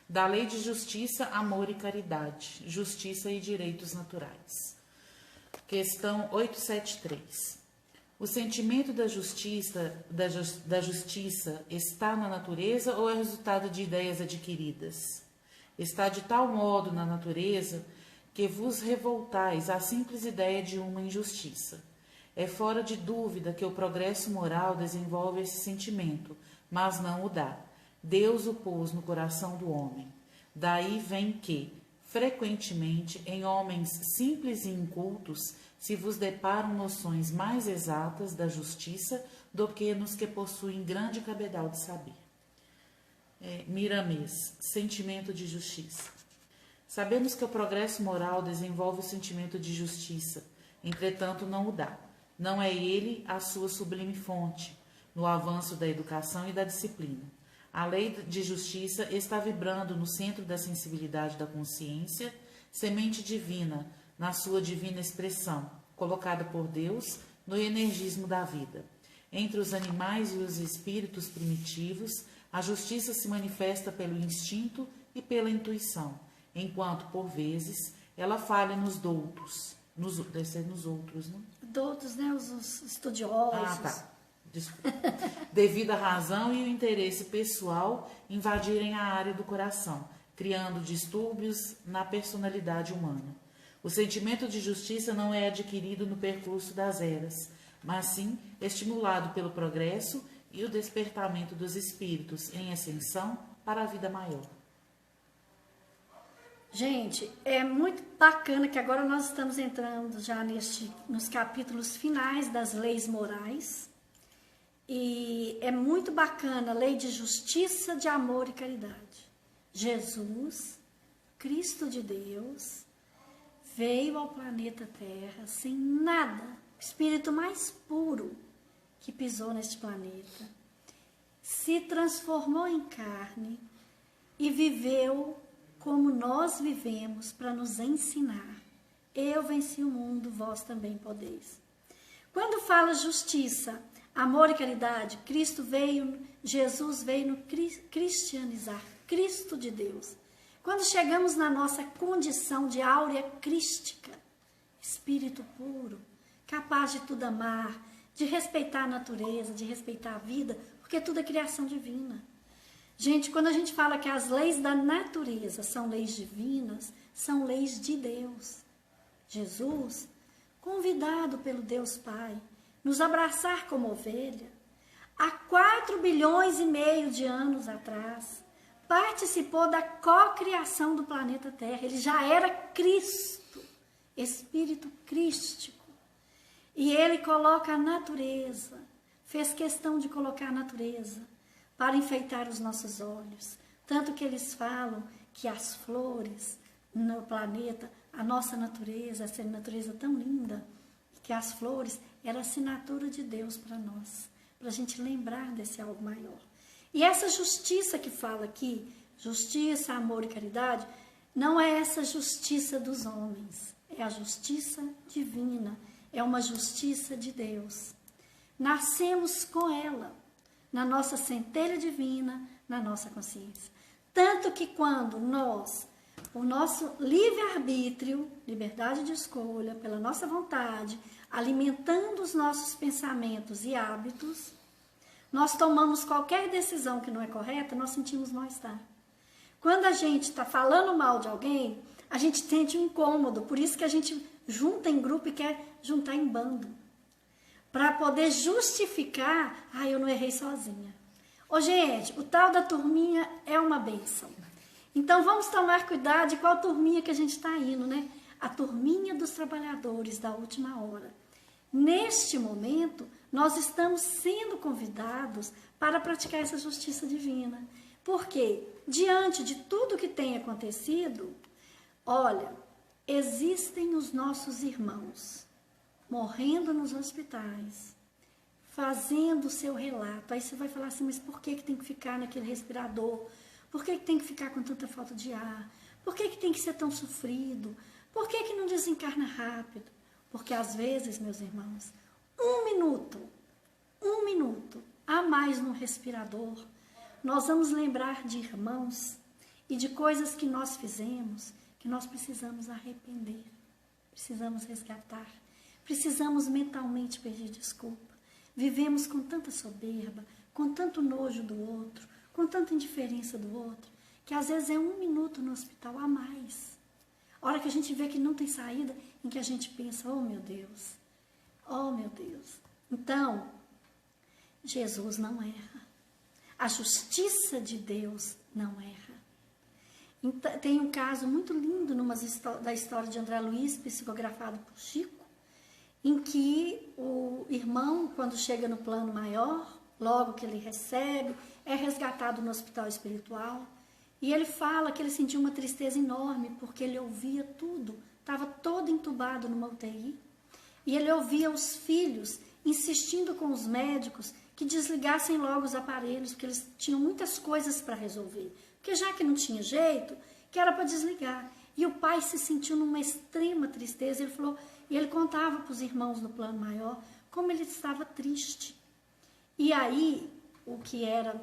da Lei de Justiça, Amor e Caridade, Justiça e Direitos Naturais. Questão 873. O sentimento da justiça está na natureza ou é resultado de ideias adquiridas? Está de tal modo na natureza que vos revoltais à simples ideia de uma injustiça. É fora de dúvida que o progresso moral desenvolve esse sentimento, mas não o dá. Deus o pôs no coração do homem. Daí vem que, frequentemente, em homens simples e incultos, se vos deparam noções mais exatas da justiça do que nos que possuem grande cabedal de saber. Miramês, sentimento de justiça. Sabemos que o progresso moral desenvolve o sentimento de justiça, entretanto não o dá. Não é ele a sua sublime fonte, no avanço da educação e da disciplina. A lei de justiça está vibrando no centro da sensibilidade da consciência, semente divina, na sua divina expressão, colocada por Deus no energismo da vida. Entre os animais e os espíritos primitivos, a justiça se manifesta pelo instinto e pela intuição, enquanto, por vezes, ela falha nos doutos. Deve ser nos outros, não? Doutos, né? Os estudiosos. Ah, tá. Desculpa. Devido à razão e o interesse pessoal invadirem a área do coração, criando distúrbios na personalidade humana. O sentimento de justiça não é adquirido no percurso das eras, mas sim estimulado pelo progresso e o despertamento dos espíritos em ascensão para a vida maior. Gente, é muito bacana que agora nós estamos entrando já nos capítulos finais das leis morais. E é muito bacana a lei de justiça, de amor e caridade. Jesus, Cristo de Deus, veio ao planeta Terra sem nada, o espírito mais puro que pisou neste planeta, se transformou em carne e viveu como nós vivemos para nos ensinar. Eu venci o mundo, vós também podeis. Quando fala justiça, amor e caridade, Jesus veio no cristianizar, Cristo de Deus. Quando chegamos na nossa condição de áurea crística, espírito puro, capaz de tudo amar, de respeitar a natureza, de respeitar a vida, porque tudo é criação divina. Gente, quando a gente fala que as leis da natureza são leis divinas, são leis de Deus. Jesus, convidado pelo Deus Pai, nos abraçar como ovelha, há 4 bilhões e meio de anos atrás, participou da cocriação do planeta Terra. Ele já era Cristo, Espírito crístico. E ele coloca a natureza, fez questão de colocar a natureza para enfeitar os nossos olhos. Tanto que eles falam que as flores no planeta, a nossa natureza, essa natureza tão linda, que as flores era a assinatura de Deus para nós, para a gente lembrar desse algo maior. E essa justiça que fala aqui, justiça, amor e caridade, não é essa justiça dos homens, é a justiça divina, é uma justiça de Deus. Nascemos com ela, na nossa centelha divina, na nossa consciência. Tanto que quando nós, o nosso livre-arbítrio, liberdade de escolha, pela nossa vontade, alimentando os nossos pensamentos e hábitos, nós tomamos qualquer decisão que não é correta, nós sentimos mal-estar. Quando a gente está falando mal de alguém, a gente sente um incômodo, por isso que a gente junta em grupo e quer juntar em bando. Para poder justificar, eu não errei sozinha. Ô gente, o tal da turminha é uma bênção. Então vamos tomar cuidado de qual turminha que a gente está indo, né? A turminha dos trabalhadores da última hora. Neste momento, nós estamos sendo convidados para praticar essa justiça divina. Porque, diante de tudo que tem acontecido, olha, existem os nossos irmãos morrendo nos hospitais, fazendo o seu relato. Aí você vai falar assim, mas por que tem que ficar naquele respirador? Por que tem que ficar com tanta falta de ar? Por que tem que ser tão sofrido? Por que não desencarna rápido? Porque às vezes, meus irmãos, um minuto a mais no respirador, nós vamos lembrar de irmãos e de coisas que nós fizemos, que nós precisamos arrepender, precisamos resgatar, precisamos mentalmente pedir desculpa. Vivemos com tanta soberba, com tanto nojo do outro, com tanta indiferença do outro, que às vezes é 1 minuto no hospital a mais. A hora que a gente vê que não tem saída, em que a gente pensa, oh meu Deus, oh meu Deus. Então, Jesus não erra. A justiça de Deus não erra. Então, tem um caso muito lindo da história de André Luiz, psicografado por Chico, em que o irmão, quando chega no plano maior, logo que ele recebe, é resgatado no hospital espiritual, e ele fala que ele sentiu uma tristeza enorme, porque ele ouvia tudo, estava todo entubado numa UTI, e ele ouvia os filhos insistindo com os médicos que desligassem logo os aparelhos, porque eles tinham muitas coisas para resolver, porque já que não tinha jeito, que era para desligar. E o pai se sentiu numa extrema tristeza, ele falou, e ele contava para os irmãos no plano maior como ele estava triste. E aí, o que era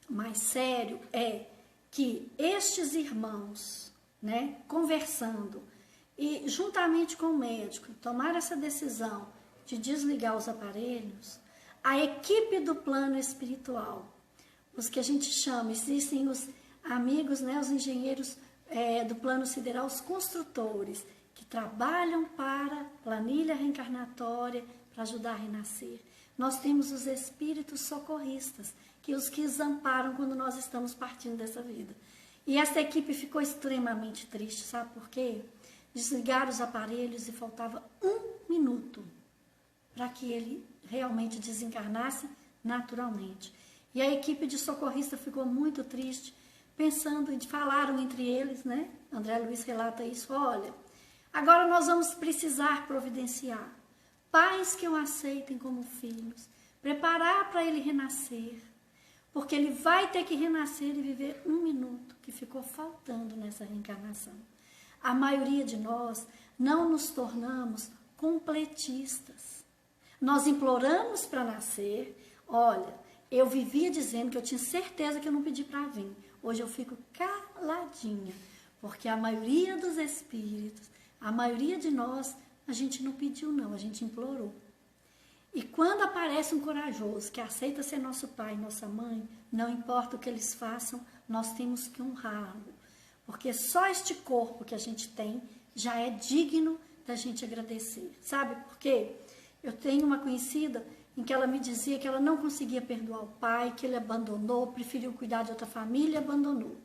mais sério é que estes irmãos, né, conversando, e juntamente com o médico, tomaram essa decisão de desligar os aparelhos, a equipe do plano espiritual, os que a gente chama, existem os amigos, né, os engenheiros do plano sideral, os construtores, que trabalham para planilha reencarnatória, para ajudar a renascer. Nós temos os espíritos socorristas, que os que nos amparam quando nós estamos partindo dessa vida. E essa equipe ficou extremamente triste, sabe por quê? Desligaram os aparelhos e faltava 1 minuto para que ele realmente desencarnasse naturalmente. E a equipe de socorrista ficou muito triste, pensando, e falaram entre eles, né? André Luiz relata isso, olha, agora nós vamos precisar providenciar pais que o aceitem como filhos, preparar para ele renascer, porque ele vai ter que renascer e viver 1 minuto que ficou faltando nessa reencarnação. A maioria de nós não nos tornamos completistas. Nós imploramos para nascer. Olha, eu vivia dizendo que eu tinha certeza que eu não pedi para vir. Hoje eu fico caladinha, porque a maioria dos espíritos, a maioria de nós, a gente não pediu não, a gente implorou. E quando aparece um corajoso que aceita ser nosso pai e nossa mãe, não importa o que eles façam, nós temos que honrá-lo. Porque só este corpo que a gente tem já é digno da gente agradecer. Sabe por quê? Eu tenho uma conhecida em que ela me dizia que ela não conseguia perdoar o pai, que ele abandonou, preferiu cuidar de outra família e abandonou.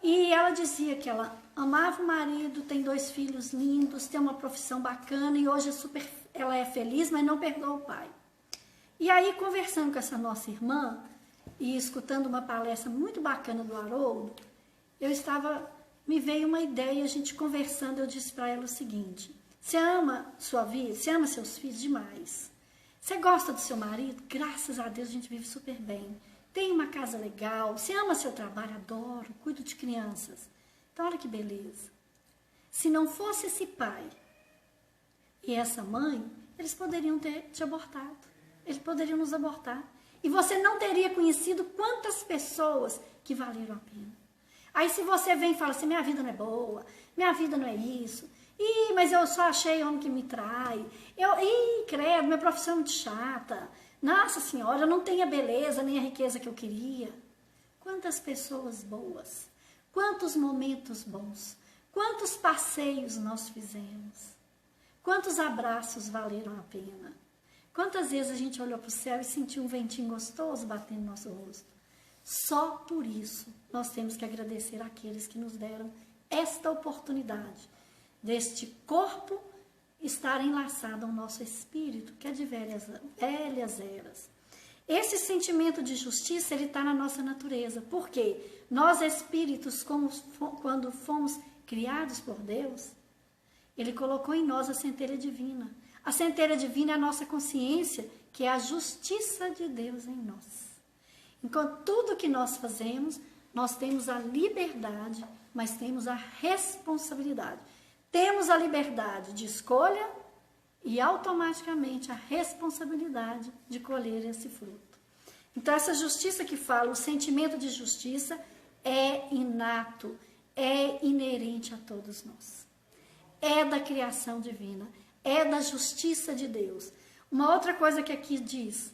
E ela dizia que ela amava o marido, tem 2 filhos lindos, tem uma profissão bacana e hoje ela é feliz, mas não perdoa o pai. E aí, conversando com essa nossa irmã e escutando uma palestra muito bacana do Haroldo, me veio uma ideia, a gente conversando, eu disse para ela o seguinte: você ama sua vida, você ama seus filhos demais. Você gosta do seu marido? Graças a Deus a gente vive super bem. Tem uma casa legal, você ama seu trabalho? Adoro, cuido de crianças. Então olha que beleza. Se não fosse esse pai e essa mãe, eles poderiam ter te abortado. Eles poderiam nos abortar. E você não teria conhecido quantas pessoas que valeram a pena. Aí se você vem e fala assim, minha vida não é boa, minha vida não é isso, mas eu só achei homem que me trai, credo, minha profissão é muito chata, nossa senhora, eu não tenho a beleza nem a riqueza que eu queria. Quantas pessoas boas, quantos momentos bons, quantos passeios nós fizemos, quantos abraços valeram a pena, quantas vezes a gente olhou para o céu e sentiu um ventinho gostoso batendo no nosso rosto. Só por isso nós temos que agradecer àqueles que nos deram esta oportunidade deste corpo estar enlaçado ao nosso espírito, que é de velhas eras. Esse sentimento de justiça, ele está na nossa natureza. Por quê? Nós espíritos, quando fomos criados por Deus, ele colocou em nós a centelha divina. A centelha divina é a nossa consciência, que é a justiça de Deus em nós. Enquanto tudo que nós fazemos, nós temos a liberdade, mas temos a responsabilidade. Temos a liberdade de escolha e automaticamente a responsabilidade de colher esse fruto. Então essa justiça que fala, o sentimento de justiça é inato, é inerente a todos nós. É da criação divina, é da justiça de Deus. Uma outra coisa que aqui diz,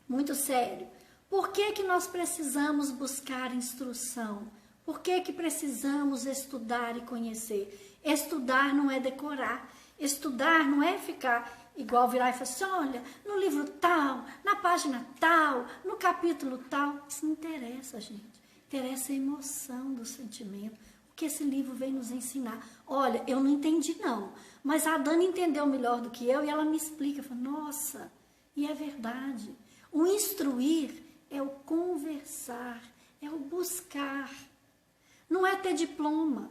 muito sério, por que nós precisamos buscar instrução? Por que precisamos estudar e conhecer? Estudar não é decorar. Estudar não é ficar igual virar e falar assim, olha, no livro tal, na página tal, no capítulo tal. Isso não interessa, gente. Interessa a emoção do sentimento. O que esse livro vem nos ensinar. Olha, eu não entendi não, mas a Dani entendeu melhor do que eu e ela me explica. Eu falo, nossa, e é verdade. O instruir é o conversar, é o buscar. Não é ter diploma.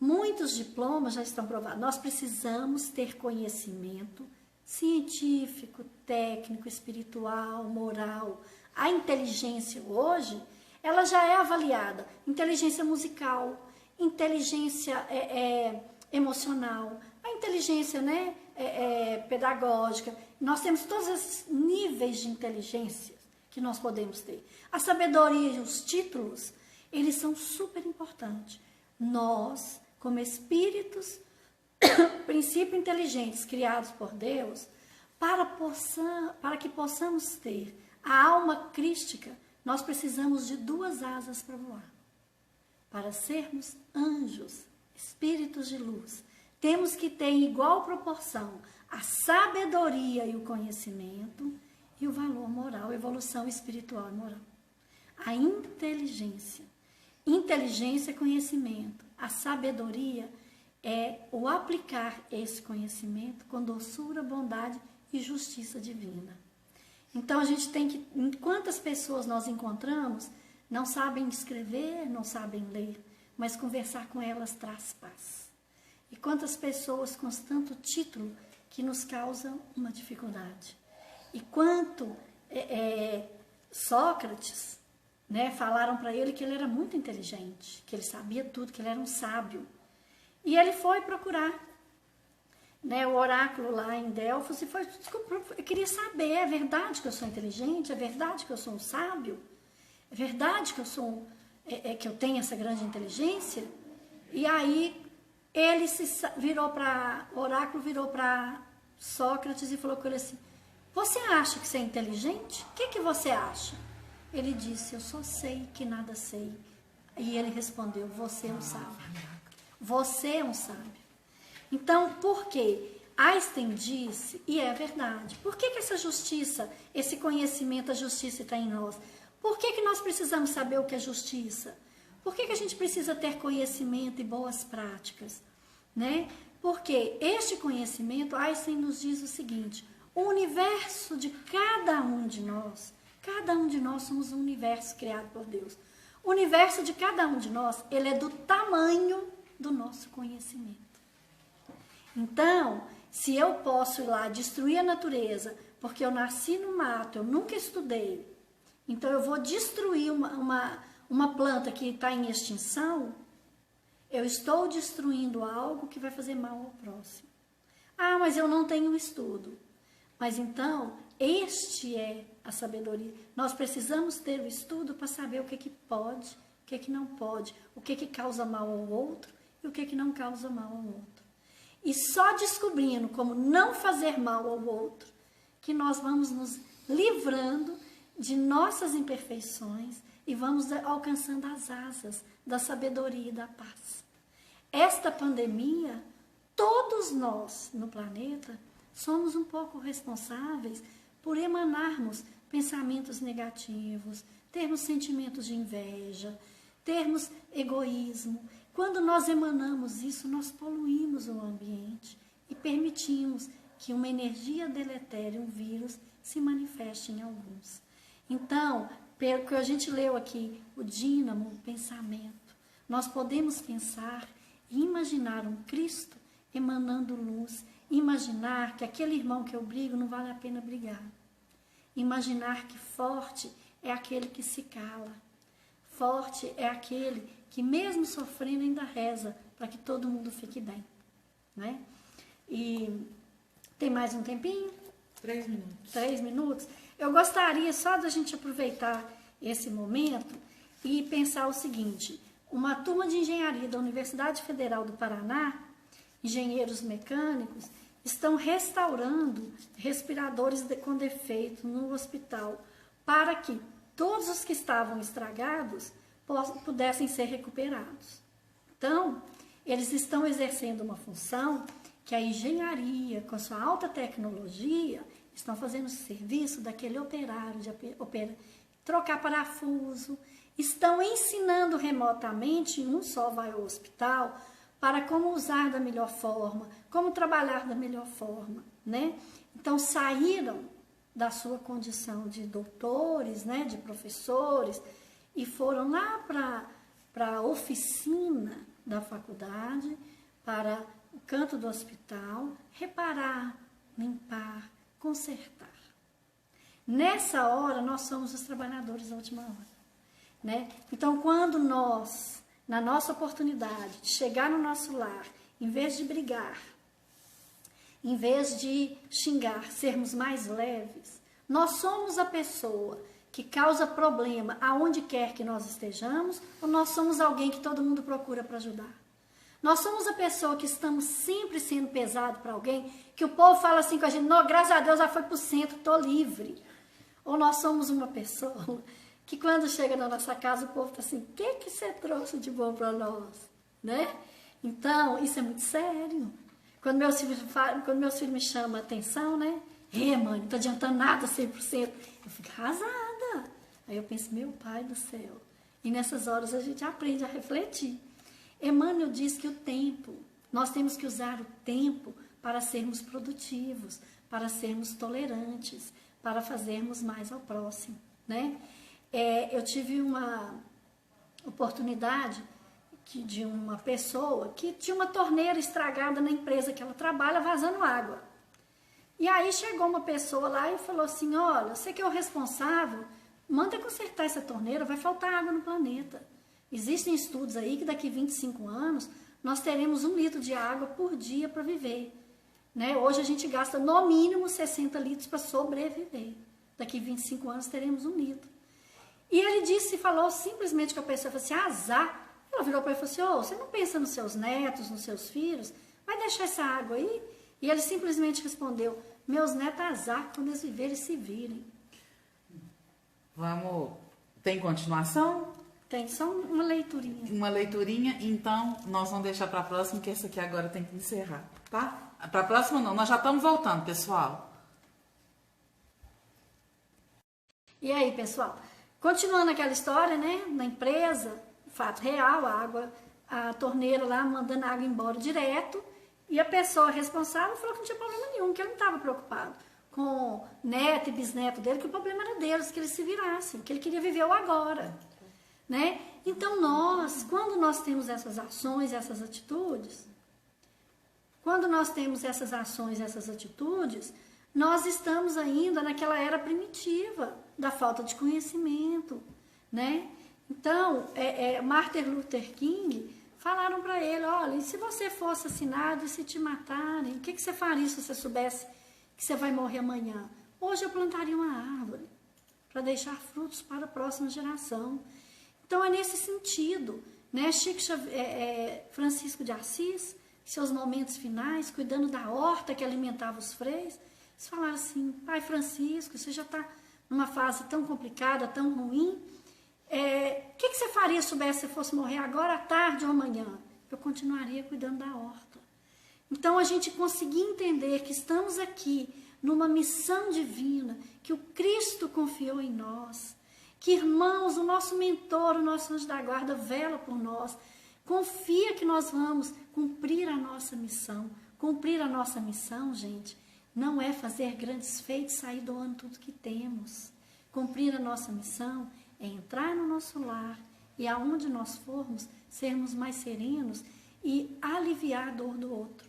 Muitos diplomas já estão provados. Nós precisamos ter conhecimento científico, técnico, espiritual, moral. A inteligência hoje, ela já é avaliada. Inteligência musical, inteligência emocional, a inteligência pedagógica. Nós temos todos esses níveis de inteligência que nós podemos ter. A sabedoria e os títulos, eles são super importantes. Nós, como espíritos, princípios inteligentes criados por Deus, para que possamos ter a alma crística, nós precisamos de 2 asas para voar. Para sermos anjos, espíritos de luz, temos que ter em igual proporção a sabedoria e o conhecimento e o valor moral, a evolução espiritual e moral. A inteligência. Inteligência é conhecimento. A sabedoria é o aplicar esse conhecimento com doçura, bondade e justiça divina. Então a gente tem que, quantas pessoas nós encontramos, não sabem escrever, não sabem ler, mas conversar com elas traz paz. E quantas pessoas com tanto título que nos causam uma dificuldade. E quanto Sócrates, falaram para ele que ele era muito inteligente, que ele sabia tudo, que ele era um sábio. E ele foi procurar o oráculo lá em Delfos e eu queria saber, é verdade que eu sou inteligente? É verdade que eu sou um sábio? É verdade que eu sou que eu tenho essa grande inteligência? E aí o oráculo virou para Sócrates e falou com ele assim, você acha que você é inteligente? O que você acha? Ele disse, eu só sei que nada sei. E ele respondeu, você é um sábio. Você é um sábio. Então, por quê? Einstein disse, e é verdade, por que essa justiça, esse conhecimento, a justiça está em nós? Por que nós precisamos saber o que é justiça? Por que a gente precisa ter conhecimento e boas práticas? Né? Porque este conhecimento, Einstein nos diz o seguinte, o universo de cada um de nós somos um universo criado por Deus. O universo de cada um de nós, ele é do tamanho do nosso conhecimento. Então, se eu posso ir lá destruir a natureza, porque eu nasci no mato, eu nunca estudei, então eu vou destruir uma planta que está em extinção, eu estou destruindo algo que vai fazer mal ao próximo. Ah, mas eu não tenho estudo. Mas então, este é a sabedoria. Nós precisamos ter o estudo para saber o que pode, o que não pode, o que causa mal ao outro e o que não causa mal ao outro. E só descobrindo como não fazer mal ao outro, que nós vamos nos livrando de nossas imperfeições e vamos alcançando as asas da sabedoria e da paz. Esta pandemia, todos nós no planeta somos um pouco responsáveis por emanarmos pensamentos negativos, termos sentimentos de inveja, termos egoísmo. Quando nós emanamos isso, nós poluímos o ambiente e permitimos que uma energia deletéria, um vírus, se manifeste em alguns. Então, pelo que a gente leu aqui, o dínamo, o pensamento, nós podemos pensar e imaginar um Cristo emanando luz, imaginar que aquele irmão que eu brigo não vale a pena brigar. Imaginar que forte é aquele que se cala. Forte é aquele que mesmo sofrendo ainda reza para que todo mundo fique bem. Né? E tem mais um tempinho? 3 minutos. 3 minutos? Eu gostaria só da gente aproveitar esse momento e pensar o seguinte, uma turma de engenharia da Universidade Federal do Paraná, engenheiros mecânicos, estão restaurando respiradores com defeito no hospital para que todos os que estavam estragados pudessem ser recuperados. Então, eles estão exercendo uma função que a engenharia, com sua alta tecnologia, estão fazendo o serviço daquele operário, de trocar parafuso, estão ensinando remotamente, um só vai ao hospital, para como usar da melhor forma, como trabalhar da melhor forma, né? Então, saíram da sua condição de doutores, né, de professores, e foram lá para a oficina da faculdade, para o canto do hospital, reparar, limpar, consertar. Nessa hora, nós somos os trabalhadores da última hora, né? Então, quando nós, na nossa oportunidade de chegar no nosso lar, em vez de brigar, em vez de xingar, sermos mais leves, nós somos a pessoa que causa problema aonde quer que nós estejamos, ou nós somos alguém que todo mundo procura para ajudar? Nós somos a pessoa que estamos sempre sendo pesado para alguém, que o povo fala assim com a gente, não, graças a Deus já foi para o centro, estou livre. Ou nós somos uma pessoa que quando chega na nossa casa, o povo está assim, o que você trouxe de bom para nós? Né? Então, isso é muito sério. Quando meus filhos me chamam a atenção, né? Mãe, não está adiantando nada 100%. Eu fico arrasada. Aí eu penso, meu pai do céu. E nessas horas a gente aprende a refletir. Emmanuel diz que o tempo, nós temos que usar o tempo para sermos produtivos, para sermos tolerantes, para fazermos mais ao próximo, né? Eu tive uma oportunidade de uma pessoa que tinha uma torneira estragada na empresa que ela trabalha, vazando água. E aí chegou uma pessoa lá e falou assim, olha, você que é o responsável, manda consertar essa torneira, vai faltar água no planeta. Existem estudos aí que daqui 25 anos nós teremos 1 litro de água por dia para viver. Né? Hoje a gente gasta no mínimo 60 litros para sobreviver. Daqui 25 anos teremos 1 litro. E ele falou simplesmente com a pessoa, falou assim, azar. Ela virou para ele e falou assim, você não pensa nos seus netos, nos seus filhos? Vai deixar essa água aí? E ele simplesmente respondeu, Meus netos azar quando eles viverem e se virem. Vamos. Tem continuação? Tem só uma leiturinha. Uma leiturinha, então nós vamos deixar para a próxima, que essa aqui agora tem que encerrar, tá? Para a próxima não, nós já estamos voltando, pessoal. E aí, pessoal? Continuando aquela história, né? Na empresa, fato real, a torneira lá mandando a água embora direto. E a pessoa responsável falou que não tinha problema nenhum, que ele não estava preocupado com neto e bisneto dele, que o problema era deles, que eles se virassem, que ele queria viver o agora, né? Então quando nós temos essas ações, essas atitudes, nós estamos ainda naquela era primitiva da falta de conhecimento, né? Então, Martin Luther King falaram para ele, olha, e se você fosse assassinado e se te matarem, o que você faria se você soubesse que você vai morrer amanhã? Hoje eu plantaria uma árvore para deixar frutos para a próxima geração. Então é nesse sentido, né? Francisco de Assis, seus momentos finais, cuidando da horta que alimentava os freis, eles falaram assim, pai Francisco, você já está numa fase tão complicada, tão ruim, o que você faria se você fosse morrer agora, à tarde ou amanhã? Eu continuaria cuidando da horta. Então, a gente conseguir entender que estamos aqui numa missão divina, que o Cristo confiou em nós, que, irmãos, o nosso mentor, o nosso anjo da guarda vela por nós, confia que nós vamos cumprir a nossa missão. Cumprir a nossa missão, gente, não é fazer grandes feitos e sair doando tudo que temos. Cumprir a nossa missão é entrar no nosso lar e aonde nós formos, sermos mais serenos e aliviar a dor do outro.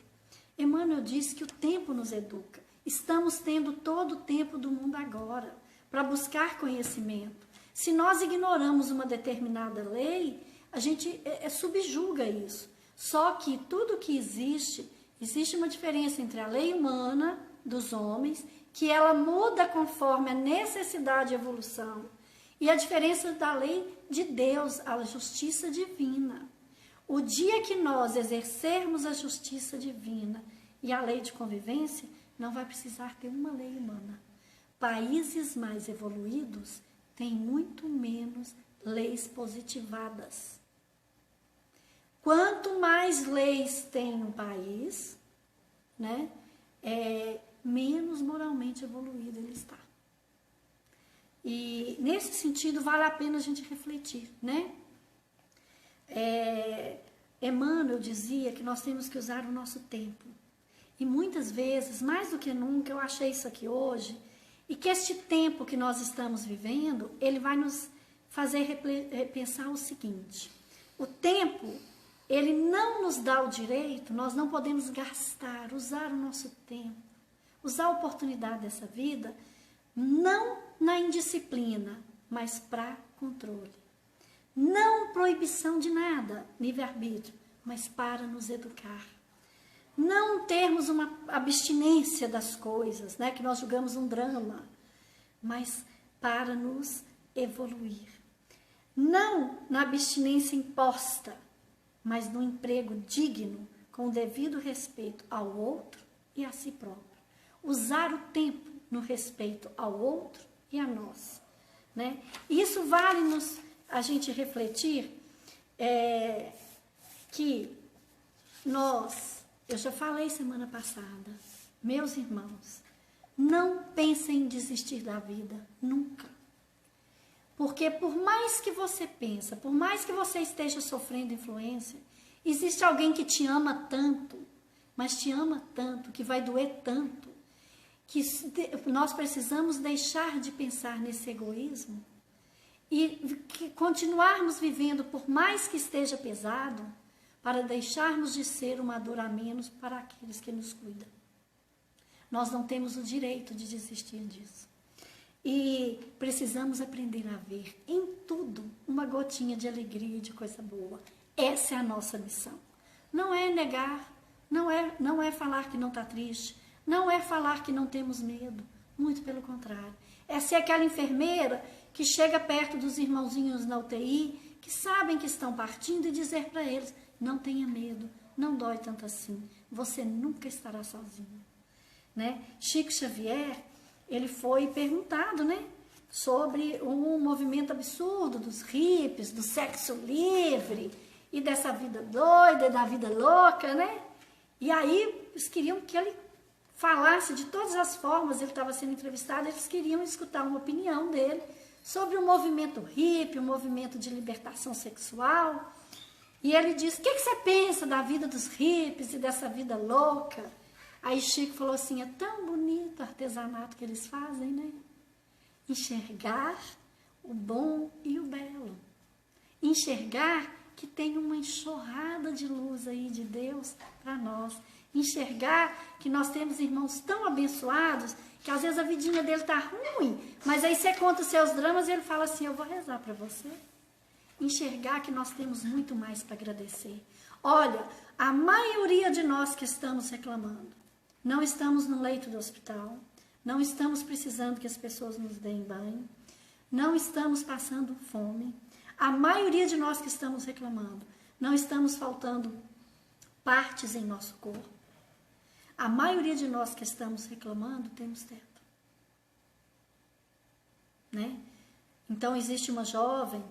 Emmanuel disse que o tempo nos educa. Estamos tendo todo o tempo do mundo agora para buscar conhecimento. Se nós ignoramos uma determinada lei, a gente subjuga isso. Só que tudo que existe uma diferença entre a lei humana dos homens, que ela muda conforme a necessidade e evolução, e a diferença da lei de Deus, a justiça divina. O dia que nós exercermos a justiça divina e a lei de convivência, não vai precisar ter uma lei humana. Países mais evoluídos têm muito menos leis positivadas. Quanto mais leis tem um país, né, menos moralmente evoluído ele está. E nesse sentido vale a pena a gente refletir, né? Emmanuel dizia que nós temos que usar o nosso tempo. E muitas vezes, mais do que nunca, eu achei isso aqui hoje, e que este tempo que nós estamos vivendo, ele vai nos fazer repensar o seguinte: o tempo, ele não nos dá o direito, nós não podemos usar o nosso tempo, usar a oportunidade dessa vida, não na indisciplina, mas para controle. Não proibição de nada, livre-arbítrio, mas para nos educar. Não termos uma abstinência das coisas, né, que nós julgamos um drama, mas para nos evoluir. Não na abstinência imposta, mas no emprego digno, com o devido respeito ao outro e a si próprio. Usar o tempo no respeito ao outro e a nós, né? Isso vale-nos a gente refletir que eu já falei semana passada, meus irmãos, não pensem em desistir da vida, nunca. Porque por mais que você pensa, por mais que você esteja sofrendo influência, existe alguém que te ama tanto, mas te ama tanto, que vai doer tanto, que nós precisamos deixar de pensar nesse egoísmo e continuarmos vivendo, por mais que esteja pesado, para deixarmos de ser uma dor a menos para aqueles que nos cuidam. Nós não temos o direito de desistir disso. E precisamos aprender a ver em tudo uma gotinha de alegria e de coisa boa. Essa é a nossa missão. Não é negar, não é falar que não está triste, não é falar que não temos medo, muito pelo contrário. É ser aquela enfermeira que chega perto dos irmãozinhos na UTI, que sabem que estão partindo, e dizer para eles: não tenha medo, não dói tanto assim, você nunca estará sozinho. né? Chico Xavier, ele foi perguntado, né, sobre um movimento absurdo dos hippies, do sexo livre e dessa vida doida, da vida louca, né? E aí eles queriam que ele falasse de todas as formas, ele estava sendo entrevistado, eles queriam escutar uma opinião dele sobre o movimento hippie, o movimento de libertação sexual. E ele disse: o que você pensa da vida dos hippies e dessa vida louca? Aí Chico falou assim: é tão bonito o artesanato que eles fazem, né? Enxergar o bom e o belo. Enxergar que tem uma enxurrada de luz aí de Deus para nós. Enxergar que nós temos irmãos tão abençoados que às vezes a vidinha dele tá ruim, mas aí você conta os seus dramas e ele fala assim: eu vou rezar para você. Enxergar que nós temos muito mais para agradecer. Olha, a maioria de nós que estamos reclamando, não estamos no leito do hospital, não estamos precisando que as pessoas nos deem banho, não estamos passando fome. A maioria de nós que estamos reclamando, não estamos faltando partes em nosso corpo. A maioria de nós que estamos reclamando, temos teto. Né? Então, existe uma jovem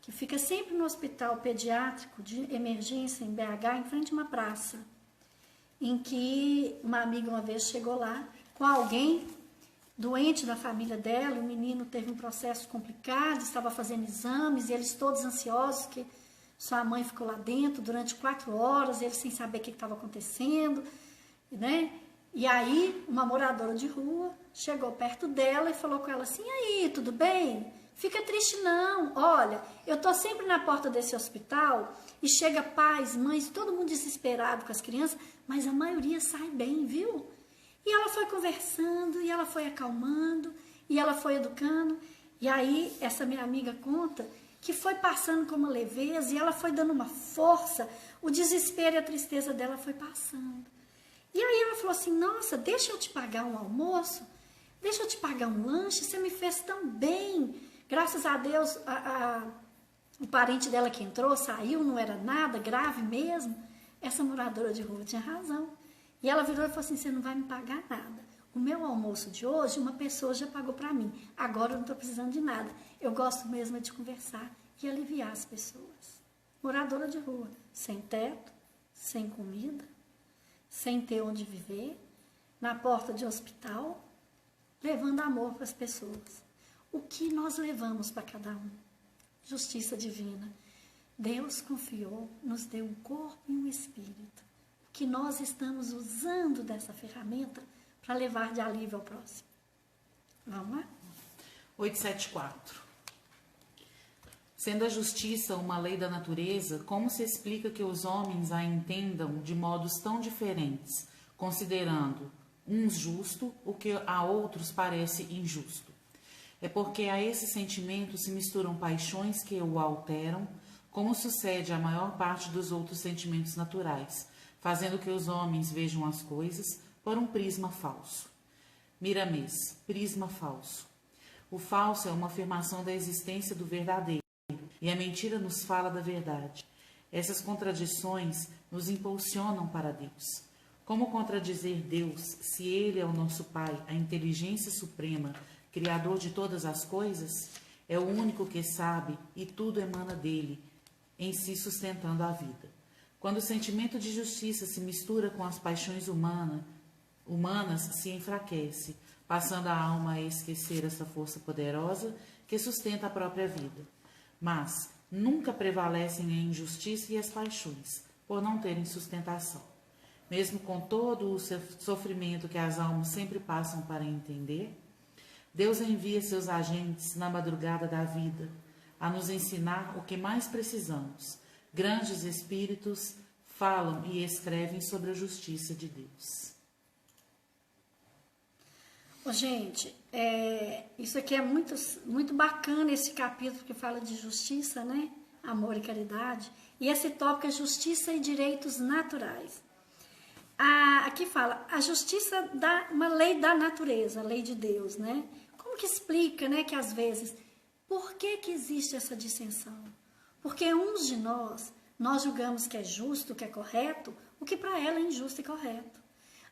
que fica sempre no hospital pediátrico de emergência em BH, em frente a uma praça, em que uma amiga uma vez chegou lá com alguém doente da família dela. O menino teve um processo complicado, estava fazendo exames, e eles todos ansiosos, que sua mãe ficou lá dentro durante 4 horas, eles sem saber o que estava acontecendo, né? E aí, uma moradora de rua chegou perto dela e falou com ela assim: e aí, tudo bem? Fica triste não, olha, eu tô sempre na porta desse hospital e chega pais, mães, todo mundo desesperado com as crianças, mas a maioria sai bem, viu? E ela foi conversando, e ela foi acalmando, e ela foi educando. E aí, essa minha amiga conta que foi passando com uma leveza, e ela foi dando uma força, o desespero e a tristeza dela foi passando. E aí ela falou assim: nossa, deixa eu te pagar um almoço, deixa eu te pagar um lanche, você me fez tão bem. Graças a Deus, o parente dela que entrou, saiu, não era nada, grave mesmo. Essa moradora de rua tinha razão. E ela virou e falou assim: você não vai me pagar nada. O meu almoço de hoje, uma pessoa já pagou para mim. Agora eu não estou precisando de nada. Eu gosto mesmo de conversar e aliviar as pessoas. Moradora de rua, sem teto, sem comida, sem ter onde viver, na porta de hospital, levando amor para as pessoas. O que nós levamos para cada um? Justiça divina. Deus confiou, nos deu um corpo e um espírito. O que nós estamos usando dessa ferramenta para levar de alívio ao próximo? Vamos lá? 874. Sendo a justiça uma lei da natureza, como se explica que os homens a entendam de modos tão diferentes, considerando uns justo o que a outros parece injusto? É porque a esse sentimento se misturam paixões que o alteram, como sucede à maior parte dos outros sentimentos naturais, fazendo que os homens vejam as coisas por um prisma falso. Miramês, prisma falso. O falso é uma afirmação da existência do verdadeiro, e a mentira nos fala da verdade. Essas contradições nos impulsionam para Deus. Como contradizer Deus se Ele é o nosso Pai, a inteligência suprema, Criador de todas as coisas? É o único que sabe e tudo emana dele, em si sustentando a vida. Quando o sentimento de justiça se mistura com as paixões humanas, se enfraquece, passando a alma a esquecer essa força poderosa que sustenta a própria vida. Mas nunca prevalecem a injustiça e as paixões, por não terem sustentação. Mesmo com todo o sofrimento que as almas sempre passam para entender, Deus envia seus agentes na madrugada da vida a nos ensinar o que mais precisamos. Grandes espíritos falam e escrevem sobre a justiça de Deus. Gente, isso aqui é muito bacana, esse capítulo que fala de justiça, né? Amor e caridade. E esse tópico é justiça e direitos naturais. Aqui fala, a justiça uma lei da natureza, a lei de Deus, né? Como que explica, né, que às vezes, por que existe essa dissensão? Porque uns de nós julgamos que é justo, que é correto, o que para ela é injusto e correto.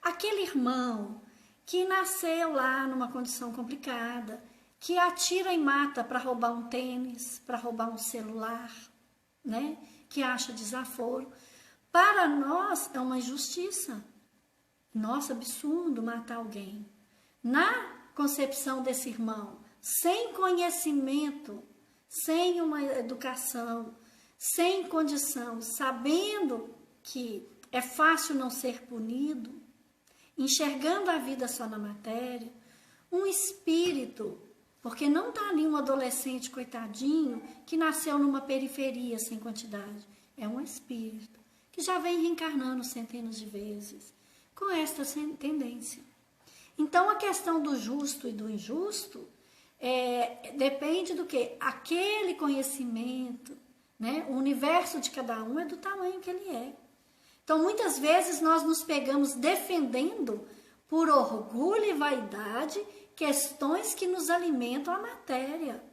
Aquele irmão que nasceu lá numa condição complicada, que atira e mata para roubar um tênis, para roubar um celular, né? Que acha desaforo. Para nós é uma injustiça. Nossa, absurdo matar alguém. Na concepção desse irmão, sem conhecimento, sem uma educação, sem condição, sabendo que é fácil não ser punido, enxergando a vida só na matéria, um espírito, porque não está ali um adolescente coitadinho que nasceu numa periferia sem quantidade, é um espírito que já vem reencarnando centenas de vezes com esta tendência. Então a questão do justo e do injusto depende do que? Aquele conhecimento, né? O universo de cada um é do tamanho que ele é. Então, muitas vezes, nós nos pegamos defendendo, por orgulho e vaidade, questões que nos alimentam a matéria.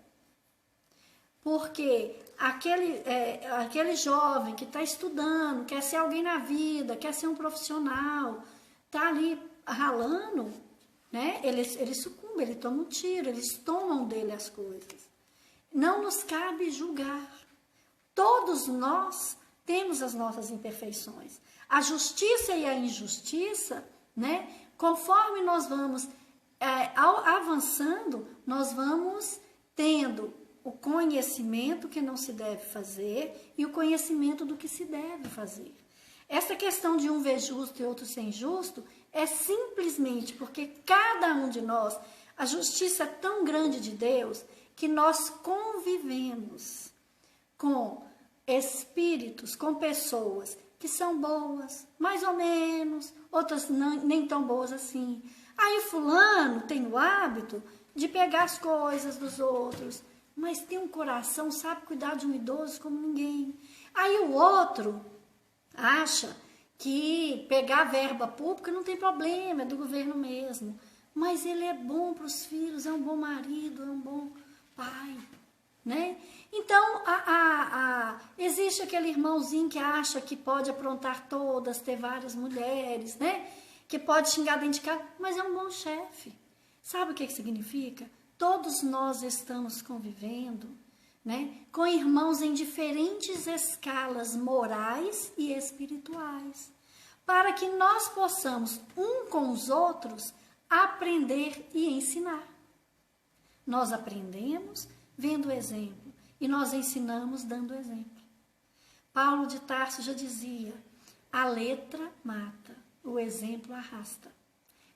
Porque aquele jovem que está estudando, quer ser alguém na vida, quer ser um profissional, está ali ralando, né? Ele sucumbe, ele toma um tiro, eles tomam dele as coisas. Não nos cabe julgar. Todos nós temos as nossas imperfeições. A justiça e a injustiça, né? Conforme nós vamos avançando, nós vamos tendo o conhecimento que não se deve fazer e o conhecimento do que se deve fazer. Essa questão de um ver justo e outro ser injusto é simplesmente porque cada um de nós, a justiça é tão grande de Deus que nós convivemos com espíritos, com pessoas que são boas, mais ou menos, outras nem tão boas assim. Aí fulano tem o hábito de pegar as coisas dos outros, mas tem um coração, sabe cuidar de um idoso como ninguém. Aí o outro acha que pegar verba pública não tem problema, é do governo mesmo. Mas ele é bom para os filhos, é um bom marido, é um bom pai, né? Então, existe aquele irmãozinho que acha que pode aprontar todas, ter várias mulheres, né? Que pode xingar dentro de casa, mas é um bom chefe. Sabe o que significa? Todos nós estamos convivendo, né, com irmãos em diferentes escalas morais e espirituais, para que nós possamos, um com os outros, aprender e ensinar. Nós aprendemos vendo o exemplo e nós ensinamos dando exemplo. Paulo de Tarso já dizia, a letra mata, o exemplo arrasta.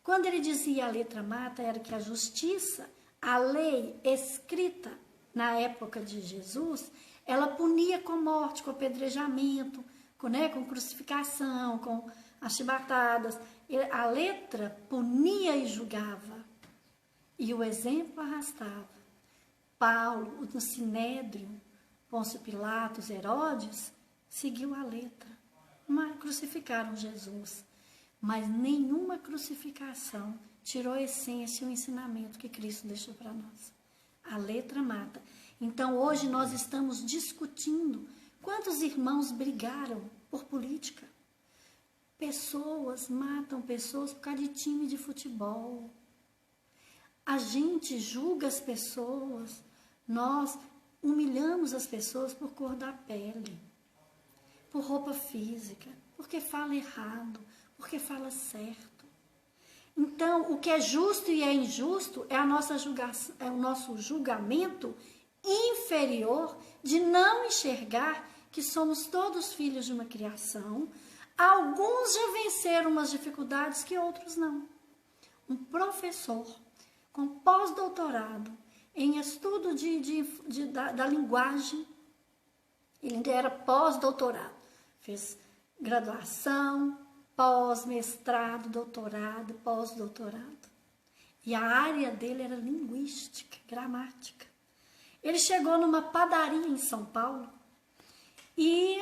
Quando ele dizia a letra mata, era que a justiça, a lei escrita na época de Jesus, ela punia com morte, com apedrejamento, com crucificação, com as chibatadas. A letra punia e julgava, e o exemplo arrastava. Paulo, no Sinédrio, Pôncio Pilatos, Herodes, seguiu a letra. Crucificaram Jesus, mas nenhuma crucificação tirou a essência e o ensinamento que Cristo deixou para nós. A letra mata. Então, hoje nós estamos discutindo quantos irmãos brigaram por política. Pessoas matam pessoas por causa de time de futebol. A gente julga as pessoas, nós humilhamos as pessoas por cor da pele, por roupa física, porque fala errado, porque fala certo. Então, o que é justo e é injusto é o nosso julgamento inferior de não enxergar que somos todos filhos de uma criação. Alguns já venceram umas dificuldades que outros não. Um professor com pós-doutorado em estudo da linguagem, ele ainda era pós-doutorado, fez graduação, pós-mestrado, doutorado, pós-doutorado. E a área dele era linguística, gramática. Ele chegou numa padaria em São Paulo e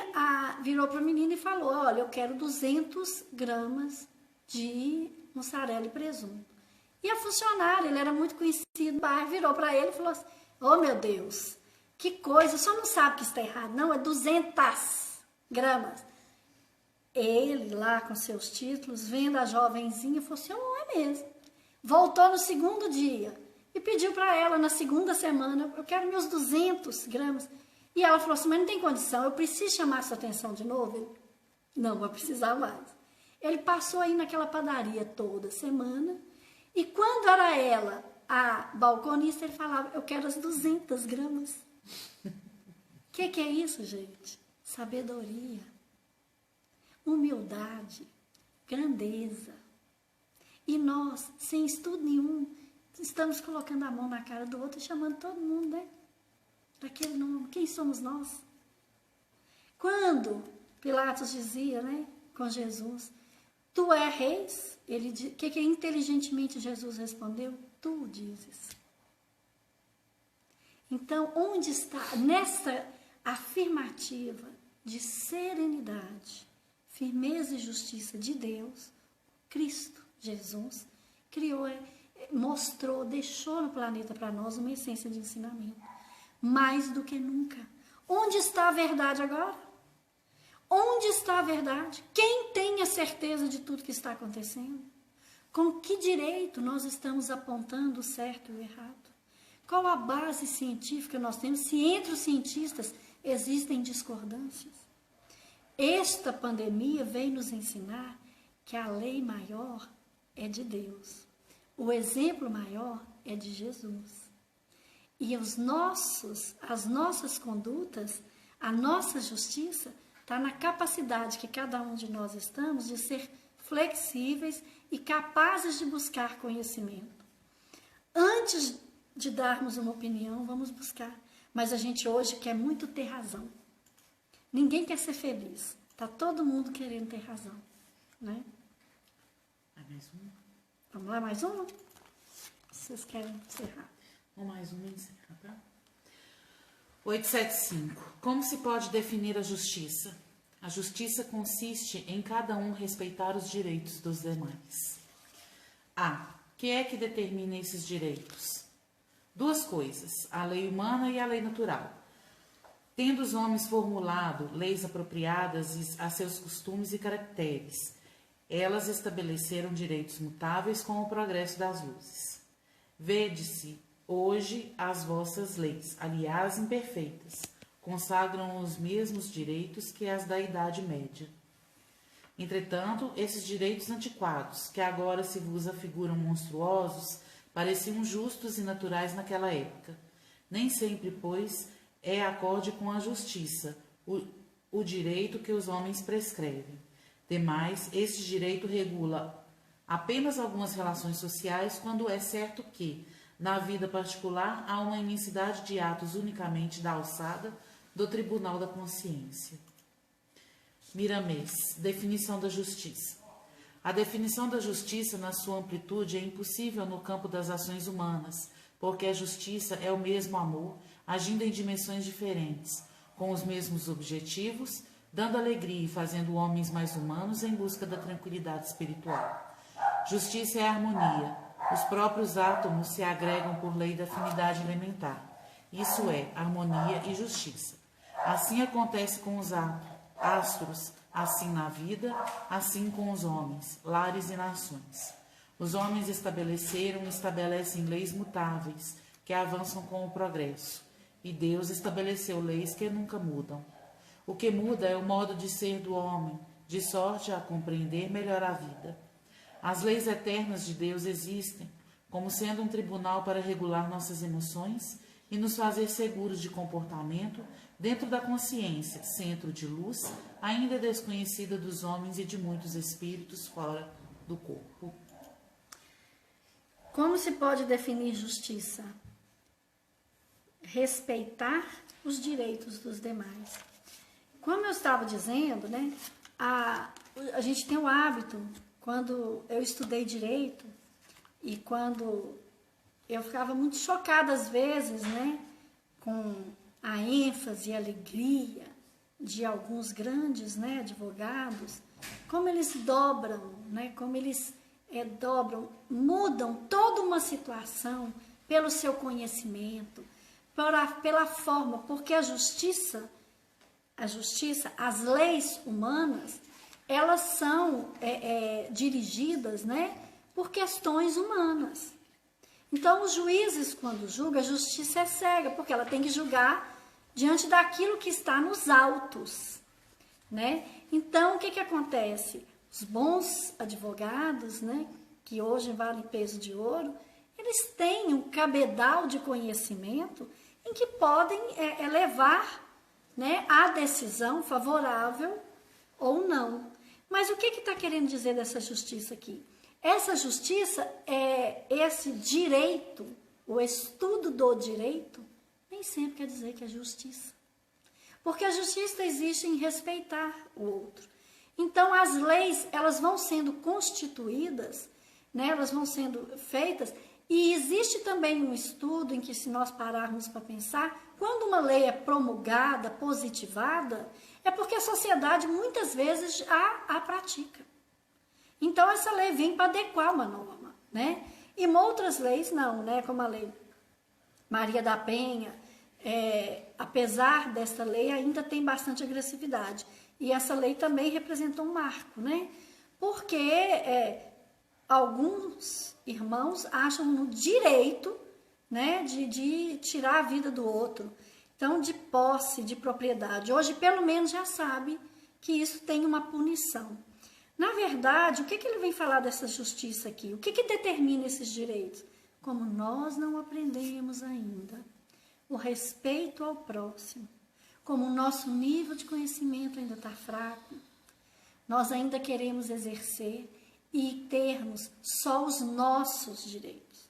virou para a menina e falou, olha, eu quero 200 gramas de mussarela e presunto. E a funcionária, ele era muito conhecido, virou para ele e falou assim, oh meu Deus, que coisa, o senhor não sabe que está errado, não, é 200 gramas. Ele lá com seus títulos, vendo a jovenzinha, falou assim, oh, é mesmo. Voltou no segundo dia e pediu para ela, na segunda semana, eu quero meus 200 gramas. E ela falou assim, mas não tem condição, eu preciso chamar sua atenção de novo? Ele, não, vai precisar mais. Ele passou aí naquela padaria toda semana, e quando era ela, a balconista, ele falava, eu quero as 200 gramas. O que é isso, gente? Sabedoria, humildade, grandeza. E nós, sem estudo nenhum, estamos colocando a mão na cara do outro e chamando todo mundo, né? Daquele nome. Quem somos nós? Quando Pilatos dizia, né, com Jesus, tu és reis? O que inteligentemente Jesus respondeu? Tu dizes. Então, onde está nessa afirmativa de serenidade, firmeza e justiça de Deus, Cristo, Jesus, criou, mostrou, deixou no planeta para nós uma essência de ensinamento. Mais do que nunca. Onde está a verdade agora? Onde está a verdade? Quem tem a certeza de tudo que está acontecendo? Com que direito nós estamos apontando o certo e o errado? Qual a base científica nós temos se entre os cientistas existem discordâncias? Esta pandemia veio nos ensinar que a lei maior é de Deus. O exemplo maior é de Jesus. E as nossas condutas, a nossa justiça, está na capacidade que cada um de nós estamos de ser flexíveis e capazes de buscar conhecimento. Antes de darmos uma opinião, vamos buscar. Mas a gente hoje quer muito ter razão. Ninguém quer ser feliz. Está todo mundo querendo ter razão. Né? Mais uma? Vamos lá, mais uma? Vocês querem encerrar? Mais uma e encerrar, tá? 875. Como se pode definir a justiça? A justiça consiste em cada um respeitar os direitos dos demais. A. Que é que determina esses direitos? Duas coisas, a lei humana e a lei natural. Tendo os homens formulado leis apropriadas a seus costumes e caracteres, elas estabeleceram direitos mutáveis com o progresso das luzes. Vede-se hoje as vossas leis, aliás imperfeitas, consagram os mesmos direitos que as da Idade Média. Entretanto, esses direitos antiquados, que agora se vos afiguram monstruosos, pareciam justos e naturais naquela época. Nem sempre, pois, é acorde com a justiça, o direito que os homens prescrevem. Demais, este direito regula apenas algumas relações sociais, quando é certo que, na vida particular, há uma imensidade de atos unicamente da alçada do tribunal da consciência. Miramês, definição da justiça. A definição da justiça, na sua amplitude, é impossível no campo das ações humanas, porque a justiça é o mesmo amor, agindo em dimensões diferentes, com os mesmos objetivos, dando alegria e fazendo homens mais humanos em busca da tranquilidade espiritual. Justiça é harmonia. Os próprios átomos se agregam por lei da afinidade elementar. Isso é harmonia e justiça. Assim acontece com os astros, assim na vida, assim com os homens, lares e nações. Os homens estabeleceram e estabelecem leis mutáveis, que avançam com o progresso, e Deus estabeleceu leis que nunca mudam. O que muda é o modo de ser do homem, de sorte a compreender melhor a vida. As leis eternas de Deus existem, como sendo um tribunal para regular nossas emoções e nos fazer seguros de comportamento dentro da consciência, centro de luz, ainda desconhecida dos homens e de muitos espíritos fora do corpo. Como se pode definir justiça? Respeitar os direitos dos demais. Como eu estava dizendo, né, a gente tem o hábito, quando eu estudei direito e quando eu ficava muito chocada às vezes, né, com a ênfase e a alegria de alguns grandes, né, advogados, como eles dobram, né, como eles mudam toda uma situação pelo seu conhecimento, pela forma, porque a justiça, as leis humanas, elas são dirigidas, né, por questões humanas. Então, os juízes, quando julgam, a justiça é cega, porque ela tem que julgar diante daquilo que está nos autos, né? Então, o que acontece? Os bons advogados, né, que hoje valem peso de ouro, eles têm um cabedal de conhecimento em que podem levar, né, a decisão favorável ou não. Mas o que está querendo dizer dessa justiça aqui? Essa justiça é esse direito, o estudo do direito, nem sempre quer dizer que é justiça. Porque a justiça existe em respeitar o outro. Então, as leis, elas vão sendo constituídas, né, elas vão sendo feitas, e existe também um estudo em que, se nós pararmos para pensar, quando uma lei é promulgada, positivada, é porque a sociedade muitas vezes a pratica. Então, essa lei vem para adequar uma norma, né? E outras leis não, né? Como a lei Maria da Penha, apesar dessa lei, ainda tem bastante agressividade. E essa lei também representou um marco, né? Porque alguns irmãos acham no direito, né, de tirar a vida do outro. Então, de posse, de propriedade. Hoje, pelo menos, já sabe que isso tem uma punição. Na verdade, o que ele vem falar dessa justiça aqui? O que determina esses direitos? Como nós não aprendemos ainda o respeito ao próximo, como o nosso nível de conhecimento ainda está fraco, nós ainda queremos exercer e termos só os nossos direitos.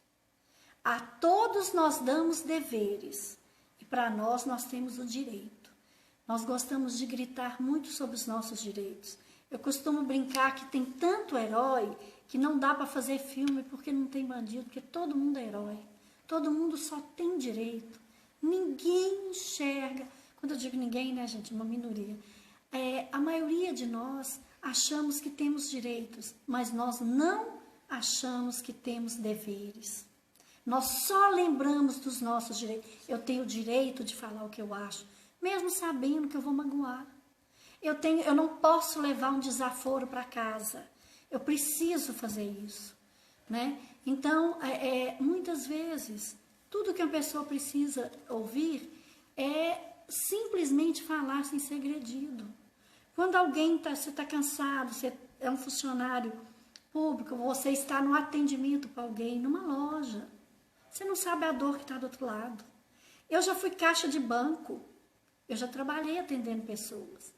A todos nós damos deveres e para nós temos o direito. Nós gostamos de gritar muito sobre os nossos direitos. Eu costumo brincar que tem tanto herói que não dá para fazer filme porque não tem bandido, porque todo mundo é herói. Todo mundo só tem direito. Ninguém enxerga. Quando eu digo ninguém, né, gente, uma minoria. A maioria de nós achamos que temos direitos, mas nós não achamos que temos deveres. Nós só lembramos dos nossos direitos. Eu tenho o direito de falar o que eu acho, mesmo sabendo que eu vou magoar. Eu não posso levar um desaforo para casa. Eu preciso fazer isso, né? Então, muitas vezes, tudo que a pessoa precisa ouvir é simplesmente falar sem ser agredido. Quando você está cansado, você é um funcionário público, você está no atendimento para alguém, numa loja, você não sabe a dor que está do outro lado. Eu já fui caixa de banco, eu já trabalhei atendendo pessoas.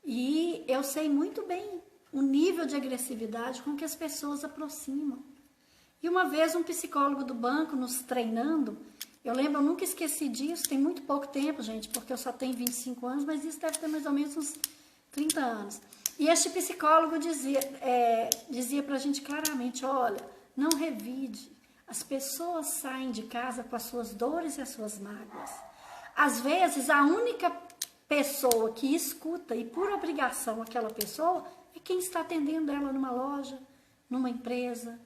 E eu sei muito bem o nível de agressividade com que as pessoas aproximam. E uma vez um psicólogo do banco nos treinando, eu lembro, eu nunca esqueci disso, tem muito pouco tempo, gente, porque eu só tenho 25 anos, mas isso deve ter mais ou menos uns 30 anos. E este psicólogo dizia pra gente claramente, olha, não revide, as pessoas saem de casa com as suas dores e as suas mágoas. Às vezes, a única pessoa que escuta, e por obrigação aquela pessoa, é quem está atendendo ela numa loja, numa empresa.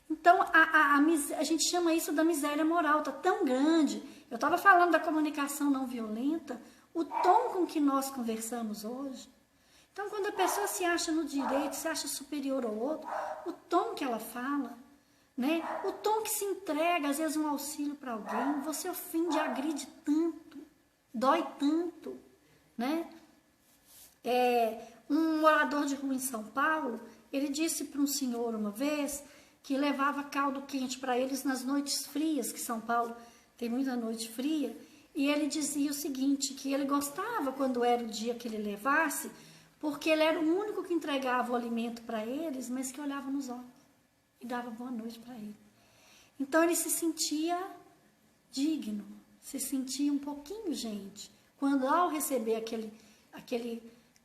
Então, a gente chama isso da miséria moral, está tão grande. Eu estava falando da comunicação não violenta, o tom com que nós conversamos hoje. Então, quando a pessoa se acha no direito, se acha superior ao outro, o tom que ela fala, né? O tom que se entrega, às vezes, um auxílio para alguém, você ofende, agride tanto, dói tanto, né? Um morador de rua em São Paulo, ele disse para um senhor uma vez que levava caldo quente para eles nas noites frias, que São Paulo tem muita noite fria, e ele dizia o seguinte, que ele gostava quando era o dia que ele levasse, porque ele era o único que entregava o alimento para eles, mas que olhava nos olhos e dava boa noite para ele. Então ele se sentia digno, se sentia um pouquinho gente, quando ao receber aquele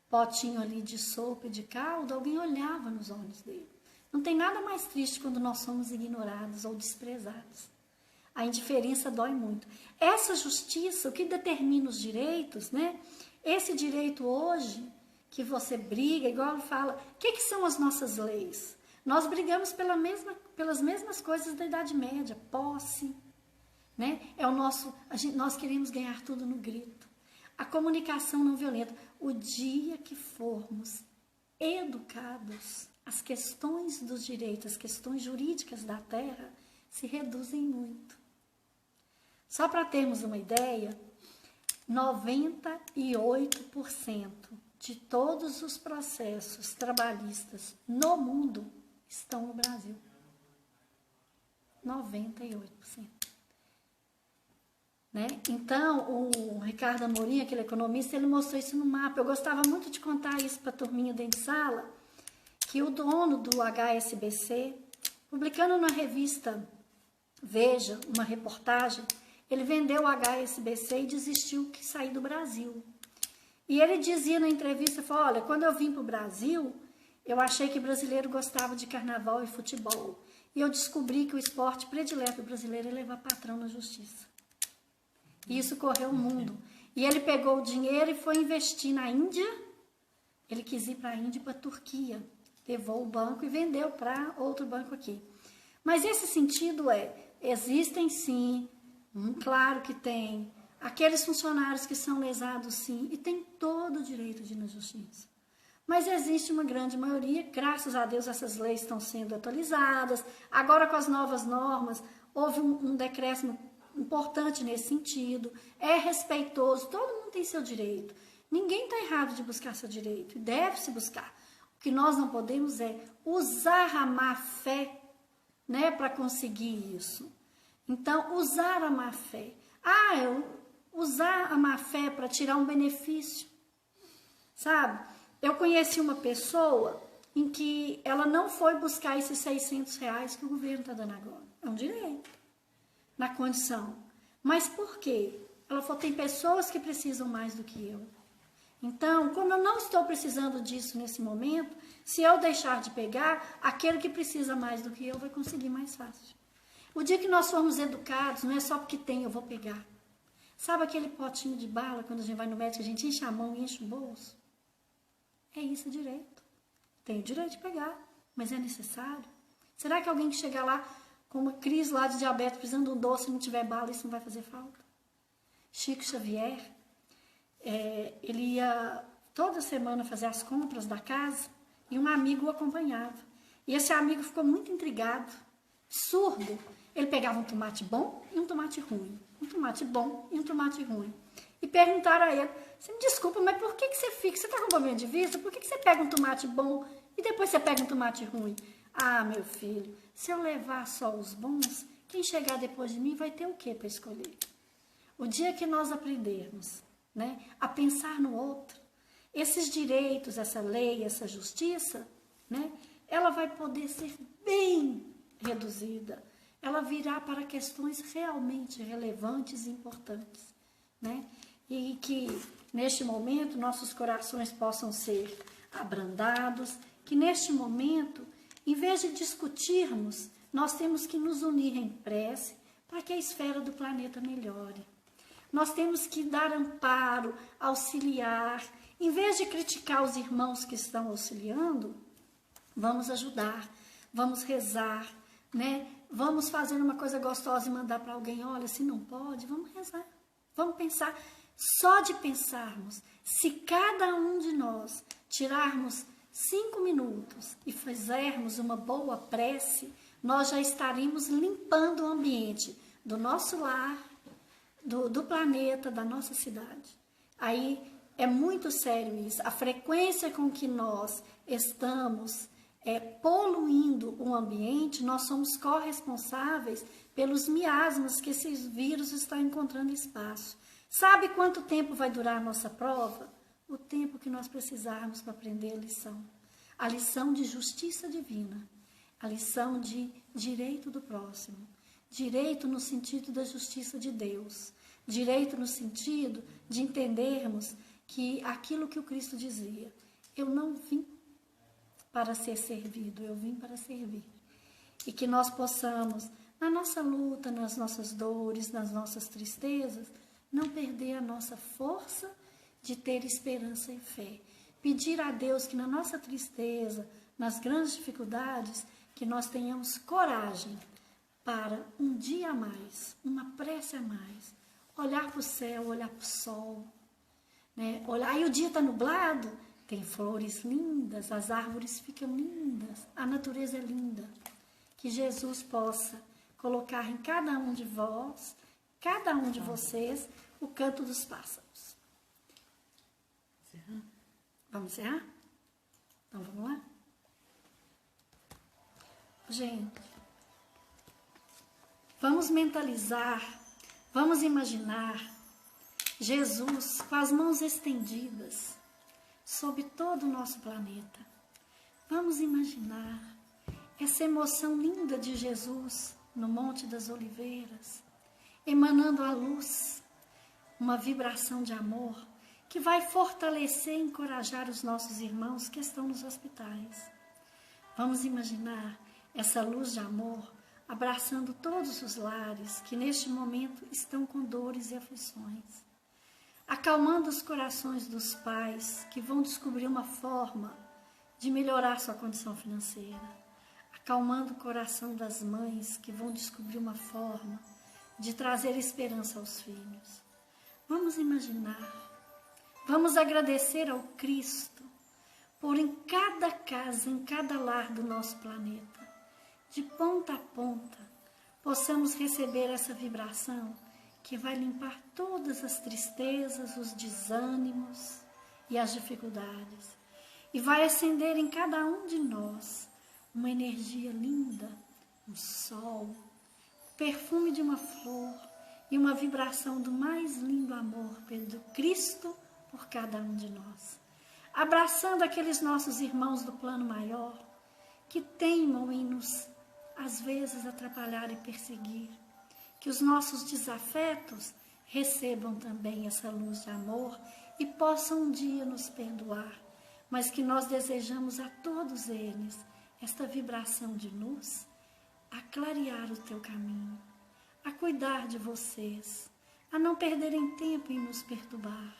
potinho ali de sopa e de caldo, alguém olhava nos olhos dele. Não tem nada mais triste quando nós somos ignorados ou desprezados. A indiferença dói muito. Essa justiça, o que determina os direitos, né? Esse direito hoje, que você briga, igual fala, o que são as nossas leis? Nós brigamos pelas mesmas coisas da Idade Média, posse, né? Nós queremos ganhar tudo no grito. A comunicação não violenta. O dia que formos educados as questões dos direitos, as questões jurídicas da terra se reduzem muito. Só para termos uma ideia, 98% de todos os processos trabalhistas no mundo estão no Brasil. 98%. Né? Então, o Ricardo Amorim, aquele economista, ele mostrou isso no mapa. Eu gostava muito de contar isso para a turminha dentro de sala, que o dono do HSBC, publicando na revista Veja, uma reportagem, ele vendeu o HSBC e desistiu que sair do Brasil. E ele dizia na entrevista, falou, olha, quando eu vim para o Brasil, eu achei que brasileiro gostava de carnaval e futebol. E eu descobri que o esporte predileto brasileiro é levar patrão na justiça. E isso correu o mundo. E ele pegou o dinheiro e foi investir na Índia. Ele quis ir para a Índia e para a Turquia. Levou o banco e vendeu para outro banco aqui. Mas esse sentido existem sim, claro que tem, aqueles funcionários que são lesados sim, e tem todo o direito de ir na justiça. Mas existe uma grande maioria, graças a Deus essas leis estão sendo atualizadas, agora com as novas normas, houve um decréscimo importante nesse sentido, é respeitoso, todo mundo tem seu direito, ninguém está errado de buscar seu direito, deve-se buscar. O que nós não podemos é usar a má fé, né, para conseguir isso. Então, usar a má fé. Usar a má fé para tirar um benefício, sabe? Eu conheci uma pessoa em que ela não foi buscar esses R$600 que o governo está dando agora. É um direito, na condição. Mas por quê? Ela falou, tem pessoas que precisam mais do que eu. Então, como eu não estou precisando disso nesse momento, se eu deixar de pegar, aquele que precisa mais do que eu vai conseguir mais fácil. O dia que nós formos educados, não é só porque tem, eu vou pegar. Sabe aquele potinho de bala, quando a gente vai no médico, a gente enche a mão e enche o bolso? É isso o direito. Tem o direito de pegar, mas é necessário. Será que alguém que chegar lá com uma crise lá de diabetes, precisando de um doce, não tiver bala, isso não vai fazer falta? Chico Xavier, ele ia toda semana fazer as compras da casa e um amigo o acompanhava. E esse amigo ficou muito intrigado, surdo. Ele pegava um tomate bom e um tomate ruim. Um tomate bom e um tomate ruim. E perguntaram a ele, você me desculpa, mas por que você fica? Você está com problema de vista? Por que você pega um tomate bom e depois você pega um tomate ruim? Ah, meu filho, se eu levar só os bons, quem chegar depois de mim vai ter o que para escolher? O dia que nós aprendermos, né, a pensar no outro, esses direitos, essa lei, essa justiça, né, ela vai poder ser bem reduzida. Ela virá para questões realmente relevantes e importantes, né? E que, neste momento, nossos corações possam ser abrandados, que neste momento, em vez de discutirmos, nós temos que nos unir em prece para que a esfera do planeta melhore. Nós temos que dar amparo, auxiliar. Em vez de criticar os irmãos que estão auxiliando, vamos ajudar, vamos rezar, né? Vamos fazer uma coisa gostosa e mandar para alguém, olha, se não pode, vamos rezar. Vamos pensar, só de pensarmos, se cada um de nós tirarmos 5 minutos e fizermos uma boa prece, nós já estaríamos limpando o ambiente do nosso lar, do planeta, da nossa cidade. Aí é muito sério isso. A frequência com que nós estamos poluindo o ambiente, nós somos corresponsáveis pelos miasmas que esses vírus estão encontrando espaço. Sabe quanto tempo vai durar a nossa prova? O tempo que nós precisarmos para aprender a lição de justiça divina, a lição de direito do próximo, direito no sentido da justiça de Deus, direito no sentido de entendermos que aquilo que o Cristo dizia, eu não vim para ser servido, eu vim para servir. E que nós possamos, na nossa luta, nas nossas dores, nas nossas tristezas, não perder a nossa força de ter esperança e fé. Pedir a Deus que na nossa tristeza, nas grandes dificuldades, que nós tenhamos coragem para um dia a mais, uma prece a mais, olhar para o céu, olhar para o sol, né? Olhar, aí o dia está nublado, Tem flores lindas, as árvores ficam lindas, a natureza é linda. Que Jesus possa colocar em cada um de vós, cada um de vocês, o canto dos pássaros. Vamos encerrar? Então vamos lá? Gente, vamos mentalizar, vamos imaginar Jesus com as mãos estendidas sobre todo o nosso planeta. Vamos imaginar essa emoção linda de Jesus no Monte das Oliveiras, emanando a luz, uma vibração de amor que vai fortalecer e encorajar os nossos irmãos que estão nos hospitais. Vamos imaginar essa luz de amor abraçando todos os lares que neste momento estão com dores e aflições, acalmando os corações dos pais que vão descobrir uma forma de melhorar sua condição financeira, acalmando o coração das mães que vão descobrir uma forma de trazer esperança aos filhos. Vamos imaginar, vamos agradecer ao Cristo por em cada casa, em cada lar do nosso planeta, de ponta a ponta, possamos receber essa vibração que vai limpar todas as tristezas, os desânimos e as dificuldades, e vai acender em cada um de nós uma energia linda, um sol, o perfume de uma flor e uma vibração do mais lindo amor do Cristo por cada um de nós. Abraçando aqueles nossos irmãos do plano maior que teimam em nos, às vezes, atrapalhar e perseguir. Que os nossos desafetos recebam também essa luz de amor e possam um dia nos perdoar, mas que nós desejamos a todos eles esta vibração de luz, a clarear o teu caminho, a cuidar de vocês, a não perderem tempo em nos perturbar.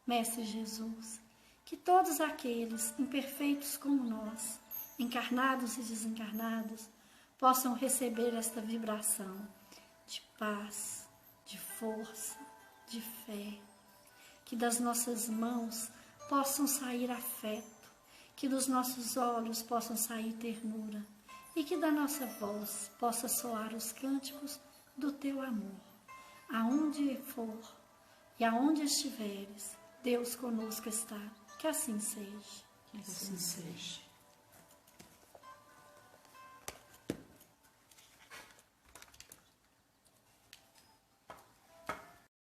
Mestre Jesus, que todos aqueles imperfeitos como nós, encarnados e desencarnados, possam receber esta vibração de paz, de força, de fé. Que das nossas mãos possam sair afeto, que dos nossos olhos possam sair ternura e que da nossa voz possa soar os cânticos do teu amor. Aonde for e aonde estiveres, Deus conosco está. Que assim seja. Que assim seja.